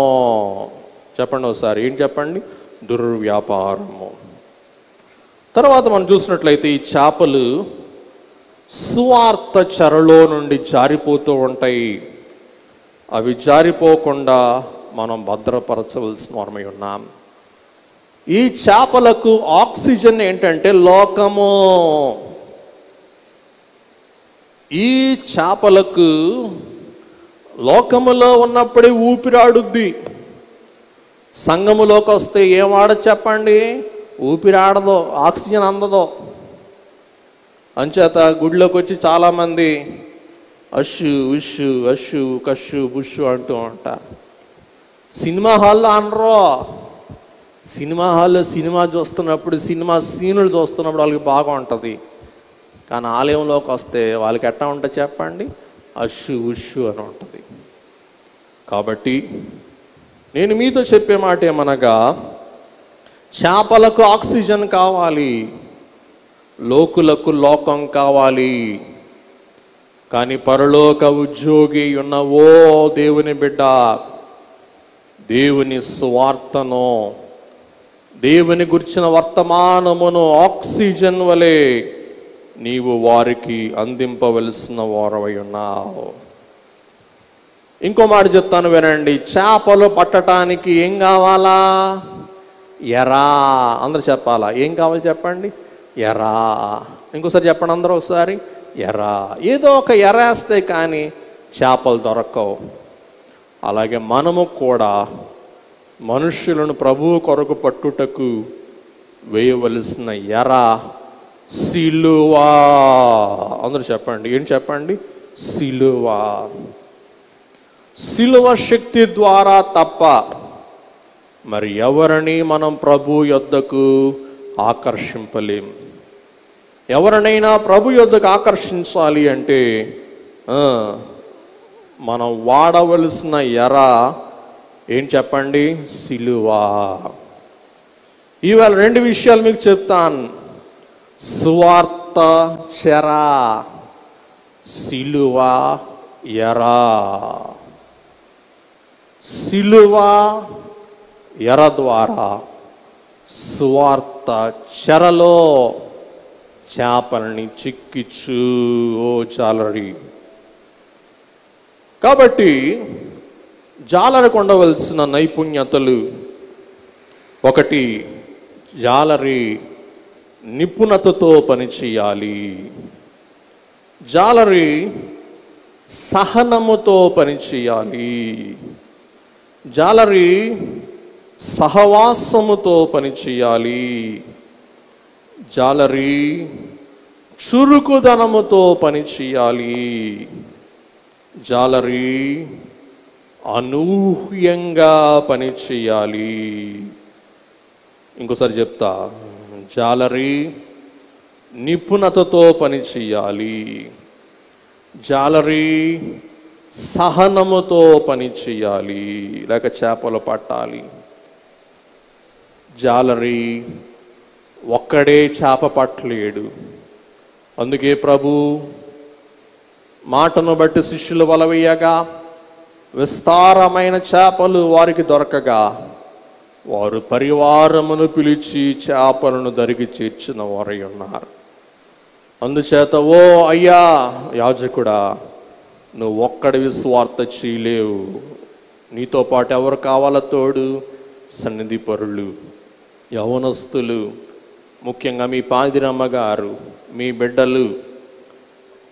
చెప్పండి ఒకసారి, ఏం చెప్పండి? దుర్వ్యాపారము. తర్వాత మనం చూసినట్లయితే, ఈ చేపలు సువార్త చెరలో నుండి జారిపోతూ ఉంటాయి. అవి జారిపోకుండా మనం భద్రపరచవలసిన వారమై ఉన్నాం. ఈ చేపలకు ఆక్సిజన్ ఏంటంటే లోకము. ఈ చేపలకు లోకములో ఉన్నప్పుడే ఊపిరాడుద్ది. సంఘములోకి వస్తే ఏం ఆడదు చెప్పండి? ఊపిరాడదో, ఆక్సిజన్ అందదో. అంచేత గుడిలోకి వచ్చి చాలామంది అష్షు ఉష్షు అష్షు కష్షు బుష్షు అంటూ ఉంటారు. సినిమా హాల్లో అనరో. సినిమా హాల్లో సినిమా చూస్తున్నప్పుడు, సినిమా సీనులు చూస్తున్నప్పుడు వాళ్ళకి బాగా ఉంటుంది. కానీ ఆలయంలోకి వస్తే వాళ్ళకి ఎట్లా ఉంటుంది చెప్పండి? అష్షు ఉష్షు అని ఉంటుంది. కాబట్టి నేను మీతో చెప్పే మాట ఏమనగా, చేపలకు ఆక్సిజన్ కావాలి, లోకులకు లోకం కావాలి. కానీ పరలోక ఉద్యోగి ఉన్న ఓ దేవుని బిడ్డ, దేవుని సువార్తను, దేవుని గురించిన వర్తమానమును ఆక్సిజన్ వలె నీవు వారికి అందింపవలసిన వారవై ఉన్నావు. ఇంకో మాట చెప్తాను వినండి. చేపలు పట్టడానికి ఏం కావాలా? ఎరా. అందరూ చెప్పాలా? ఏం కావాలి చెప్పండి? ఎరా. ఇంకోసారి చెప్పండి అందరూ ఒకసారి. ఎరా. ఏదో ఒక ఎర వేస్తే కానీ చేపలు దొరకవు. అలాగే మనము కూడా మనుష్యులను ప్రభువు కొరకు పట్టుటకు వేయవలసిన ఎర సిలువా. అందరూ చెప్పండి. ఏం చెప్పండి? సిలువా. సిలువ శక్తి ద్వారా తప్ప మరి ఎవరిని మనం ప్రభు యొద్దకు ఆకర్షింపలేం. ఎవరినైనా ప్రభు యొద్దకు ఆకర్షించాలి అంటే మనం వాడవలసిన ఎర ఏం చెప్పండి? సిలువా. ఇవాళ రెండు విషయాలు మీకు చెప్తాను. సువార్త చెర, సిలువ ఎర. సిలువ ఎర ద్వారా సువార్త చెరలో చేపల్ని చిక్కిచ్చు ఓ జాలరి. కాబట్టి జాలరికి ఉండవలసిన నైపుణ్యతలు: ఒకటి, జాలరి నిపుణతతో పనిచేయాలి. జాలరి సహనముతో పనిచేయాలి. జాలరి సహవాసముతో పనిచేయాలి. జాలరి చురుకుదనముతో పనిచేయాలి. జాలరి అనూహ్యంగా పనిచేయాలి. ఇంకోసారి చెప్తా. జాలరి నిపుణతతో పనిచేయాలి. జాలరి సహనముతో పనిచేయాలి, లేక చేపలు పట్టాలి. జాలరి ఒక్కడే చేప పట్టలేడు. అందుకే ప్రభు మాటను బట్టి శిష్యులు వల వేయగా విస్తారమైన చేపలు వారికి దొరకగా వారు పరివారమును పిలిచి చేపలను దరికి చేర్చిన వారై ఉన్నారు. అందుచేత ఓ అయ్యా యాజకుడా, నువ్వు ఒక్కడివి స్వార్థ చేయలేవు. నీతో పాటు ఎవరు కావాలో తోడు? సన్నిధి పరులు, యవనస్తులు, ముఖ్యంగా మీ పాదిరమ్మ గారు, మీ బిడ్డలు.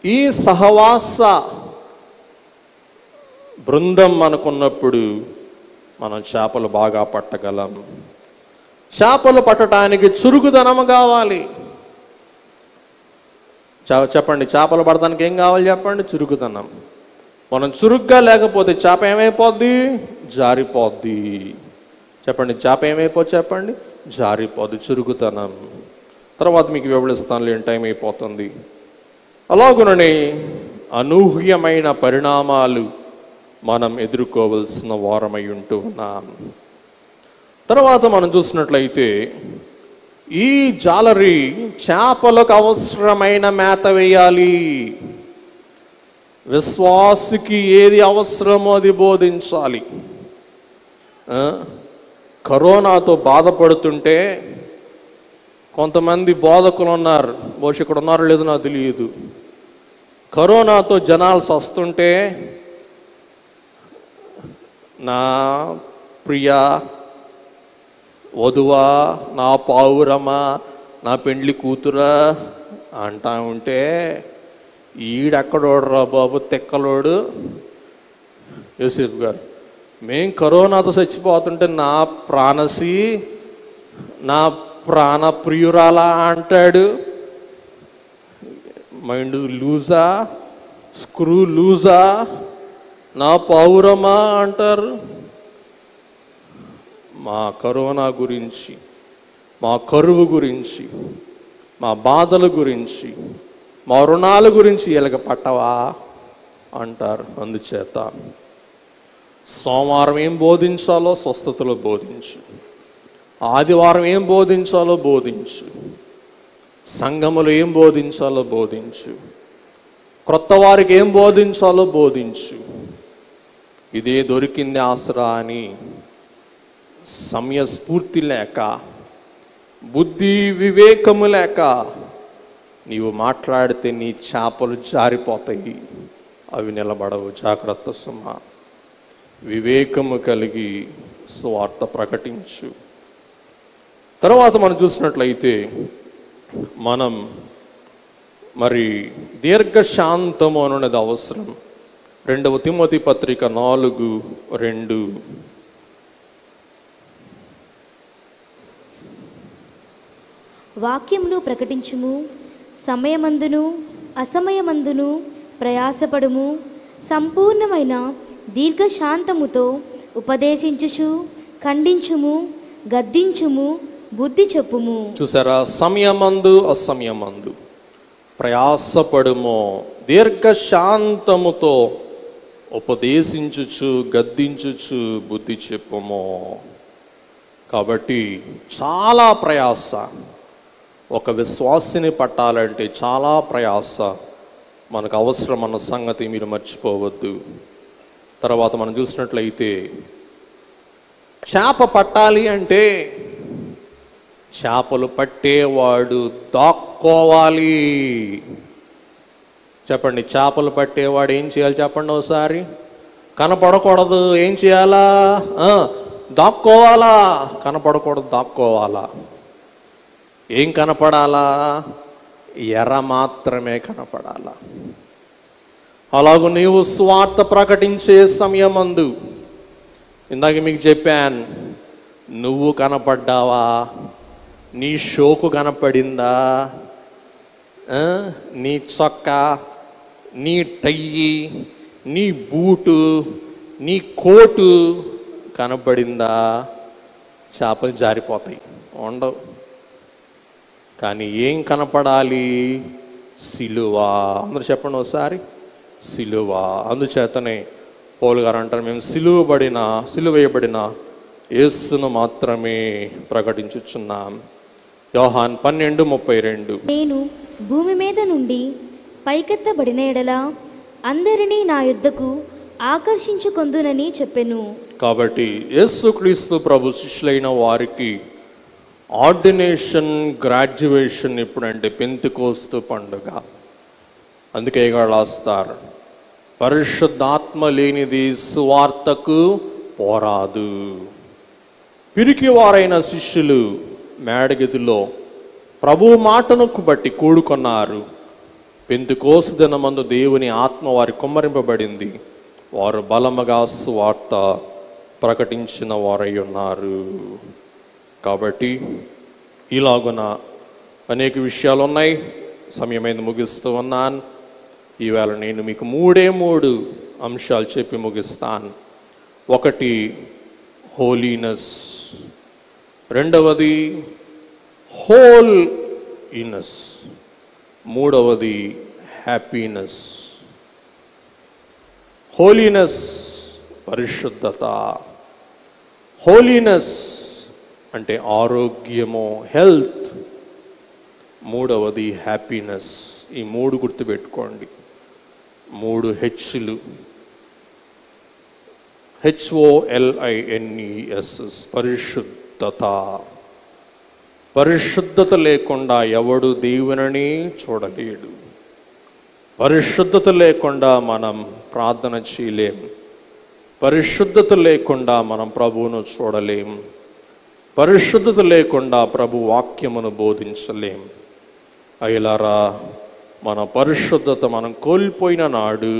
ఈ సహవాస బృందం మనకున్నప్పుడు మనం చేపలు బాగా పట్టగలం. చేపలు పట్టడానికి చురుకుదనము కావాలి. చెప్పండి, చేపలు పడటానికి ఏం కావాలి చెప్పండి? చురుకుదనం. మనం చురుగ్గా లేకపోతే చేప ఏమైపోద్ది? జారిపోద్ది. చెప్పండి, చేప ఏమైపోద్ది? చెప్పండి, జారిపోద్ది. చురుకుదనం. తర్వాత మీకు వివరిస్తాను, లేని టైం అయిపోతుంది. అలాగునని అనూహ్యమైన పరిణామాలు మనం ఎదుర్కోవలసిన వారమై ఉంటూ ఉన్నాం. తర్వాత మనం చూసినట్లయితే ఈ జాలరి చేపలకు అవసరమైన మేత వేయాలి. విశ్వాసికి ఏది అవసరమో అది బోధించాలి. కరోనాతో బాధపడుతుంటే కొంతమంది బోధకులు ఉన్నారు, బహుశా ఇక్కడ ఉన్నారో లేదో నాకు తెలియదు. కరోనాతో జనాలు వస్తుంటే నా ప్రియ వధువా, నా పావురమా, నా పెండ్లి కూతురా అంటా ఉంటే ఈడెక్కడోడరా బాబు తెక్కలోడు, యోసేపు గారు, మేం కరోనాతో చచ్చిపోతుంటే నా ప్రాణసి, నా ప్రాణప్రియురాలా అంటాడు. మైండ్ లూజా, స్క్రూ లూజా, నా పౌరమా అంటారు. మా కరోనా గురించి, మా కరువు గురించి, మా బాధల గురించి, మా రుణాల గురించి ఎలగ పట్టవా అంటారు. అందుచేత సోమవారం ఏం బోధించాలో స్వస్థతలో బోధించు, ఆదివారం ఏం బోధించాలో బోధించు, సంఘములు ఏం బోధించాలో బోధించు, క్రొత్త వారికి ఏం బోధించాలో బోధించు. ఇదే దొరికింది ఆసరా అని సమయస్ఫూర్తి లేక, బుద్ధి వివేకము లేక నీవు మాట్లాడితే నీ చేపలు జారిపోతాయి, అవి నిలబడవు. జాగ్రత్త సుమ. వివేకము కలిగి సువార్త ప్రకటించు. తర్వాత మనం చూసినట్లయితే మనం మరి దీర్ఘశాంతము అనేది అవసరం. 2 తిమోతి పత్రిక 4:2. వాక్యమును ప్రకటించుము, సమయమందును అసమయమందును ప్రయాసపడుము, సంపూర్ణమైన దీర్ఘశాంతముతో ఉపదేశించుచు, ఖండించుము, గద్దించుము, బుద్ధి చెప్పుము. చూసారా? సమయమందు అసమయమందు ప్రయాసపడుము, దీర్ఘశాంతముతో ఉపదేశించుచు, గద్దించుచు, బుద్ధి చెప్పుము. కాబట్టి చాలా ప్రయాస. ఒక విశ్వాసిని పట్టాలంటే చాలా ప్రయాస మనకు అవసరం అన్న సంగతి మీరు మర్చిపోవద్దు. తర్వాత మనం చూసినట్లయితే చేప పట్టాలి అంటే చేపలు పట్టేవాడు దాక్కోవాలి. చెప్పండి, చేపలు పట్టేవాడు ఏం చేయాలి చెప్పండి ఒకసారి? కనపడకూడదు. ఏం చేయాలా? దాక్కోవాలా. కనపడకూడదు, దాక్కోవాలా. ఏం కనపడాలా? ఎర్ర మాత్రమే కనపడాలా. అలాగూ నీవు స్వార్థ ప్రకటించే సమయమందు, ఇందాక మీకు చెప్పాను, నువ్వు కనపడ్డావా? నీ షోకు కనపడిందా? నీ చొక్కా, నీ టయ్యి, నీ బూటు, నీ కోటు కనపడిందా? చేపలు జారిపోతాయి, ఉండవు. కానీ ఏం కనపడాలి? సిలువ. అందరూ చెప్పండి ఒకసారి, సిలువ. అందుచేతనే పౌలు గారు అంటారు, మేము సిలువ వేయబడిన యేసును మాత్రమే ప్రకటించుచున్నాం. యోహాన్ 12:32. నేను భూమి మీద నుండి పైకెత్తబడిన ఎడల అందరినీ నా యుద్ధకు ఆకర్షించుకొందునని చెప్పెను. కాబట్టి యేసుక్రీస్తు ప్రభు శిష్యులైన వారికి ఆర్డినేషన్, గ్రాడ్యుయేషన్ ఎప్పుడంటే పెంతెకోస్తు పండుగ. అందుకే రాస్తారు, పరిశుద్ధాత్మ లేనిది సువార్తకు పోరాదు. పిరికి వారైన శిష్యులు మేడగదిలో ప్రభు మాటను బట్టి కూడుకున్నారు. పెంతెకోస్తు దినమందు దేవుని ఆత్మ వారి కుమ్మరింపబడింది. వారు బలముగా సువార్త ప్రకటించిన వారై ఉన్నారు. కాబట్టి ఇలాగున అనేక విషయాలు ఉన్నాయి. సమయమైంది, ముగిస్తూ ఉన్నాను. ఈవేళ నేను మీకు 3 అంశాలు చెప్పి ముగిస్తాను. ఒకటి హోలీనెస్, రెండవది హోల్ ఇనెస్, మూడవది హ్యాపీనెస్. హోలీనెస్ పరిశుద్ధత, హోలీనెస్ అంటే ఆరోగ్యము, హెల్త్. మూడవది హ్యాపీనెస్. ఈ 3 గుర్తుపెట్టుకోండి. 3 హెచ్లు, HOLINES, పరిశుద్ధత. పరిశుద్ధత లేకుండా ఎవడు దేవునిని చూడలేడు. పరిశుద్ధత లేకుండా మనం ప్రార్థన చేయలేం. పరిశుద్ధత లేకుండా మనం ప్రభువును చూడలేం. పరిశుద్ధత లేకుండా ప్రభు వాక్యమును బోధించలేం. అయ్యలారా, మన పరిశుద్ధత మనం కోల్పోయిన నాడు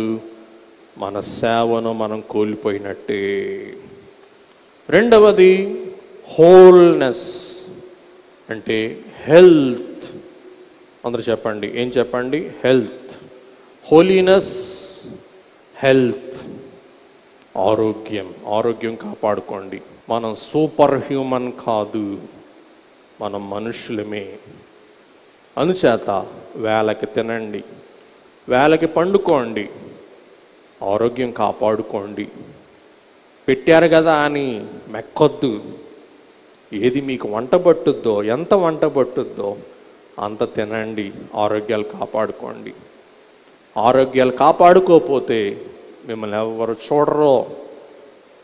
మన సేవను మనం కోల్పోయినట్టే. రెండవది హోల్నెస్ అంటే హెల్త్. అందరూ చెప్పండి, ఏం చెప్పండి? హెల్త్. హోలీనెస్, హెల్త్, ఆరోగ్యం కాపాడుకోండి. మనం సూపర్ హ్యూమన్ కాదు, మనం మనుషులమే. అందుచేత వేళకి తినండి, వేళకి పండుకోండి, ఆరోగ్యం కాపాడుకోండి. పెట్టారు కదా అని మెక్కొద్దు. ఏది మీకు వంట పట్టుద్దో, ఎంత వంట పట్టుద్దో అంత తినండి, ఆరోగ్యాలు కాపాడుకోండి. ఆరోగ్యాలు కాపాడుకోకపోతే మిమ్మల్ని ఎవరు చూడరో,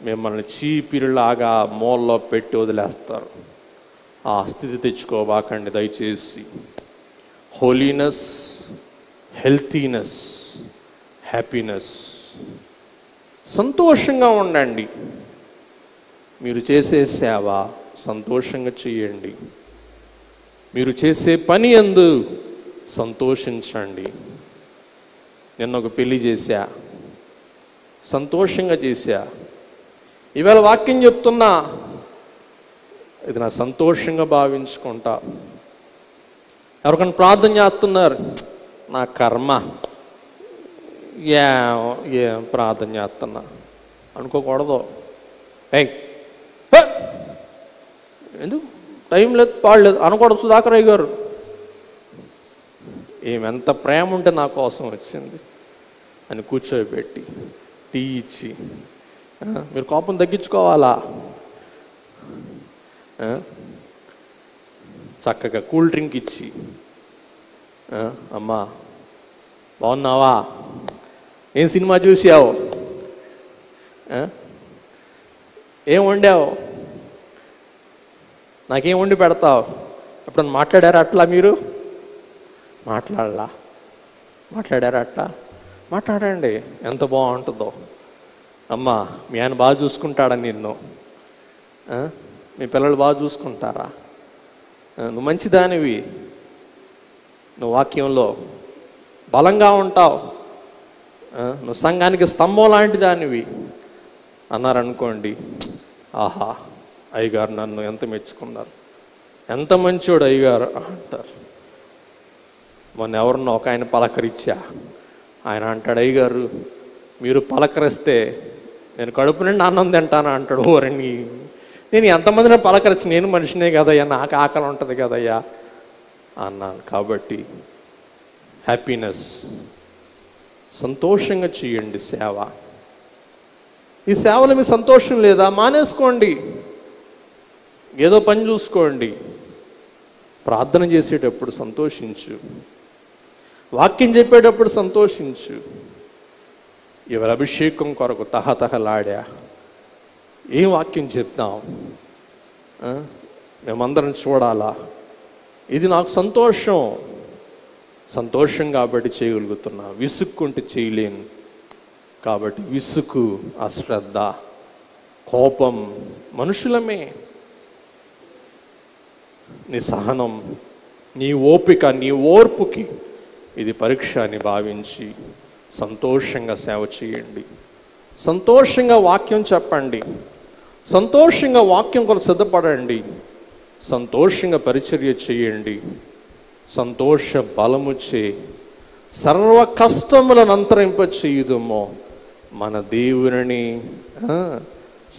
మిమ్మల్ని చీపిరిలాగా మూలలో పెట్టి వదిలేస్తారు. ఆ స్థితి తెచ్చుకోబాకండి దయచేసి. Holiness, healthiness, happiness. సంతోషంగా ఉండండి. మీరు చేసే సేవ సంతోషంగా చేయండి. మీరు చేసే పని యందు సంతోషించండి. నిన్న ఒక పెళ్లి చేశా, సంతోషంగా చేశా. ఇవాళ వాక్యం చెప్తున్నా, ఇది నా సంతోషంగా భావించుకుంటా. ఎవరికైనా ప్రార్థన చేస్తున్నారు, నా కర్మ, ఏం ప్రార్థన చేస్తున్నా అనుకోకూడదు. ఎందుకు టైం లేదు, పాడలేదు అనకూడదు. సుధాకరయ్య గారు ఏమెంత ప్రేమ ఉంటే నా కోసం వచ్చింది అని కూర్చోబెట్టి టీ ఇచ్చి, మీరు కోపం తగ్గించుకోవాలా, చక్కగా కూల్ డ్రింక్ ఇచ్చి, అమ్మా బాగున్నావా, ఏం సినిమా చూసావు, ఏం వండావు, నాకేం వండి పెడతావు, ఎప్పుడన్నా మాట్లాడారా అట్లా? మీరు మాట్లాడారా అట్లా? మాట్లాడండి, ఎంత బాగుంటుందో. అమ్మా మీ ఆయన బాగా చూసుకుంటాడా నిన్ను? మీ పిల్లలు బాగా చూసుకుంటారా? నువ్వు మంచిదానివి, నువ్వు వాక్యంలో బలంగా ఉంటావు, నువ్వు సంఘానికి స్తంభం లాంటి దానివి అన్నారనుకోండి, ఆహా అయ్యగారు నన్ను ఎంత మెచ్చుకున్నారు, ఎంత మంచోడు అయ్యగారు అంటారు. మొన్న ఎవరన్నా ఒక ఆయన పలకరించా, ఆయన అంటాడు, అయ్యగారు మీరు పలకరిస్తే నేను కడుపు నుండి అన్నం తింటాను అంటాడు. ఓరని నేను ఎంతమందిని పలకరించి, నేను మనిషినే కదయ్యా, నాకు ఆకలి ఉంటుంది కదయ్యా అన్నాను. కాబట్టి హ్యాపీనెస్, సంతోషంగా చేయండి సేవ. ఈ సేవలో మీ సంతోషం లేదా? మానేసుకోండి, ఏదో పని చూసుకోండి. ప్రార్థన చేసేటప్పుడు సంతోషించు, వాక్యం చెప్పేటప్పుడు సంతోషించు. ఎవరి అభిషేకం కొరకు తహతహలాడా, ఏం వాక్యం చెప్తాం, మేమందరం చూడాలా, ఇది నాకు సంతోషం కాబట్టి చేయగలుగుతున్నా. విసుక్కుంటే చేయలేను కాబట్టి విసుగు, అశ్రద్ధ, కోపం మనుషులమే. నీ సహనం, నీ ఓపిక, నీ ఓర్పుకి ఇది పరీక్ష అని భావించి సంతోషంగా సేవ చేయండి. సంతోషంగా వాక్యం చెప్పండి, సంతోషంగా వాక్యం కొరకు సిద్ధపడండి, సంతోషంగా పరిచర్య చేయండి. సంతోష బలముచే సర్వ కష్టములను అంతరింప చేయుదమో, మన దేవుని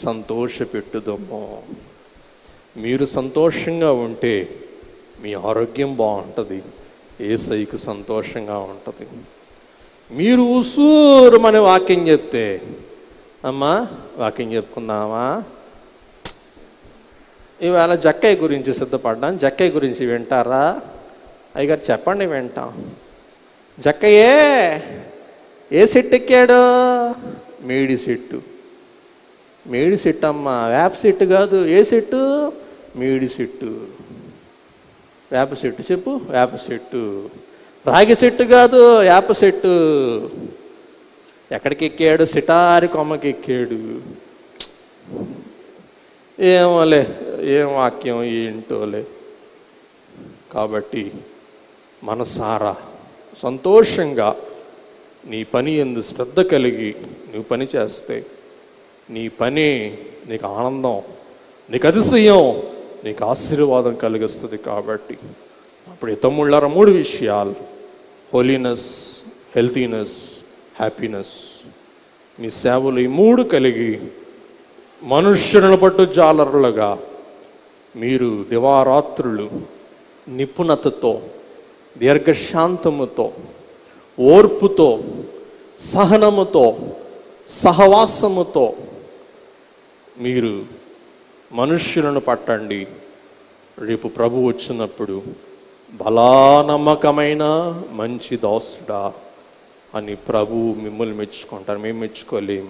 సంతోషపెట్టుదమో. మీరు సంతోషంగా ఉంటే మీ ఆరోగ్యం బాగుంటుంది, యేసయ్యకు సంతోషంగా ఉంటుంది. మీరు ఉసూరుమని వాక్యం చెప్తే, అమ్మా వాక్యం చెప్పుకుందామా, ఇవాళ జక్కయ్య గురించి సిద్ధపడ్డాను, జక్కయ్య గురించి వింటారా? అయ్యగారు చెప్పండి, వింటాం. జక్కయ్యే ఏ సెట్ ఎక్కాడు? మేడి సెట్టు. మేడి సెట్టు అమ్మా, వేప సెట్టు కాదు. ఏ సెట్టు? మేడి సెట్టు. వేప చెట్టు చెప్పు, వేప చెట్టు. రాగి చెట్టు కాదు, వేప చెట్టు. ఎక్కడికి ఎక్కాడు? సిటారి కొమ్మకి ఎక్కాడు. ఏమోలే, ఏం వాక్యం ఏంటోలే. కాబట్టి మనసారా సంతోషంగా నీ పని యందు శ్రద్ధ కలిగి నువ్వు పని చేస్తే నీ పని నీకు ఆనందం, నీకు అతిశయం, నీకు ఆశీర్వాదం కలిగిస్తుంది. కాబట్టి అప్పుడు ఈ తమ్ముళ్ళారా 3 విషయాలు: హోలీనెస్, హెల్తీనెస్, హ్యాపీనెస్. మీ సేవలు ఈ 3 కలిగి మనుష్యులను పట్టు జాలరులుగా మీరు దివారాత్రులు నిపుణతతో, దీర్ఘశాంతముతో, ఓర్పుతో, సహనముతో, సహవాసముతో మీరు మనుష్యులను పట్టండి. రేపు ప్రభు వచ్చినప్పుడు బలా నమ్మకమైన మంచి దాసుడా అని ప్రభు మిమ్మల్ని మెచ్చుకుంటారు. మేము మెచ్చుకోలేం.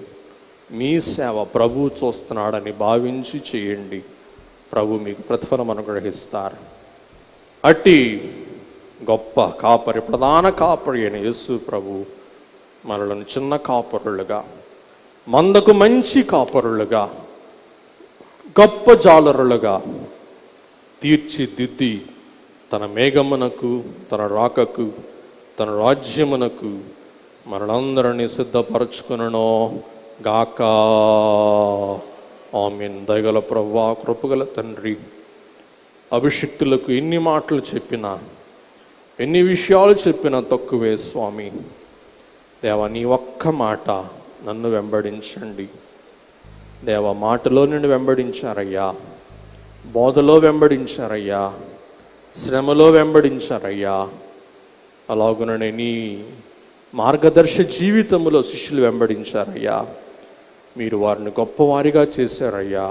మీ సేవ ప్రభు చూస్తున్నాడని భావించి చేయండి. ప్రభు మీకు ప్రతిఫలం అనుగ్రహిస్తారు. అట్టి గొప్ప కాపరి, ప్రధాన కాపరి అయిన యేసు ప్రభు మనలను చిన్న కాపరులుగా, మందకు మంచి కాపరులుగా, గొప్ప జాలరులుగా తీర్చిదిద్ది తన మేఘమునకు, తన రాకకు, తన రాజ్యమునకు మనలందరినీ సిద్ధపరచుకునను గాక. ఆమేన్. దయగల ప్రభువా, కృపగల తండ్రి, అభిషిక్తులకు ఎన్ని మాటలు చెప్పినా, ఎన్ని విషయాలు చెప్పినా తక్కువే స్వామి. దేవా, నీ ఒక్క మాట నన్ను వెంబడించండి. దేవా, మాటలో నిన్ను వెంబడించారయ్యా, బోధలో వెంబడించారయ్యా, శ్రమలో వెంబడించారయ్యా. అలాగుననే నీ మార్గదర్శ జీవితంలో శిష్యులు వెంబడించారయ్యా. మీరు వారిని గొప్పవారిగా చేశారయ్యా.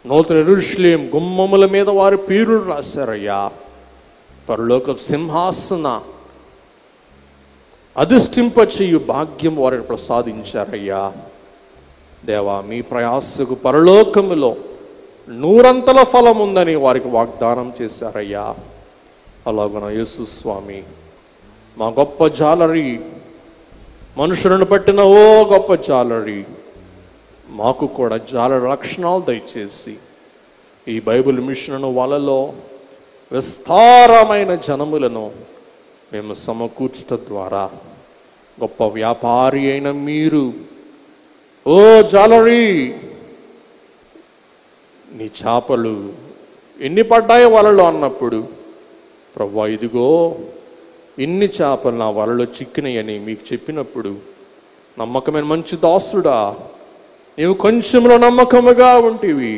నూతన యెరూషలేము గుమ్మముల మీద వారి పేరులు రాశారయ్యా. పరలోక సింహాసన అధిష్ఠింపచేయు భాగ్యం వారికి ప్రసాదించారయ్యా. దేవా, మీ ప్రయాసకు పరలోకములో 100 ఫలం ఉందని వారికి వాగ్దానం చేశారయ్యా. అలాగున యేసు స్వామి, మా గొప్ప జాలరి, మనుషులను పట్టిన ఓ గొప్ప జాలరి, మాకు కూడా జాలరి లక్షణాలు దయచేసి ఈ బైబిల్ మిషన్ను వాళ్ళలో విస్తారమైన జనములను మేము సమకూర్చట ద్వారా గొప్ప వ్యాపారి అయిన మీరు, ఓ జాలరి, నీ చేపలు ఎన్ని పడ్డాయో వలలో అన్నప్పుడు, ప్రభువా ఇదిగో ఇన్ని చేపలు నా వలలో చిక్కినాయని మీకు చెప్పినప్పుడు, నమ్మకమైన మంచి దాసుడా, నీవు కొంచెంలో నమ్మకముగా ఉంటివి,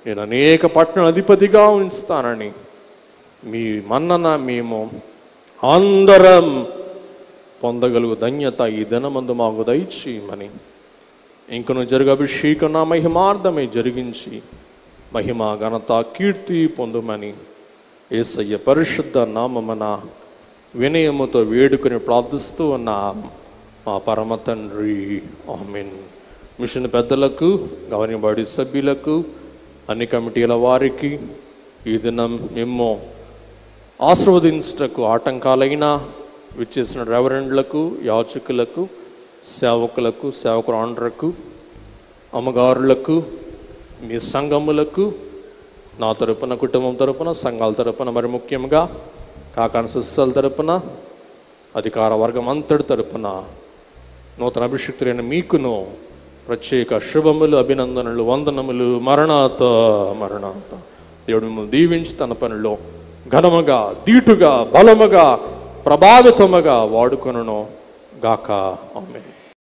నేను అనేక పట్టణ అధిపతిగా ఉంచుతానని మీ మన్నన మేము అందరం పొందగలుగు ధన్యత ఈ దినమందు మాకు దయచేయమని, ఇంకను జరుగు అభిషేకం నా మహిమార్థమే జరిగించి మహిమ, ఘనత, కీర్తి పొందుమని యేసయ్య పరిశుద్ధ నామమున వినయముతో వేడుకొని ప్రార్థిస్తూ ఉన్న మా పరమ తండ్రి. ఆమేన్. మిషన్ పెద్దలకు, గవర్నింగ్ బాడీ సభ్యులకు, అన్ని కమిటీల వారికి ఈ దినం మేము ఆశీర్వదించుటకు ఆటంకాలైన విచ్చేసిన రెవరెండ్లకు, యాచకులకు, సేవకులకు, సేవకురాండ్రకు, అమ్మగారులకు, మీ సంఘములకు, నా తరపున, కుటుంబం తరపున, సంఘాల తరపున, మరి ముఖ్యంగా కాకాని సిస్టర్ల తరపున, అధికార వర్గం అంతటి తరపున నూతన అభిషిక్తులైన మీకును ప్రత్యేక శుభములు, అభినందనలు, వందనములు. మరణాత మరణాత. దేవుడు మిమ్మల్ని దీవించి తన పనిలో ఘనముగా, దీటుగా, బలముగా, ప్రభావితముగా వాడుకొనును గాక. ఆమేన్.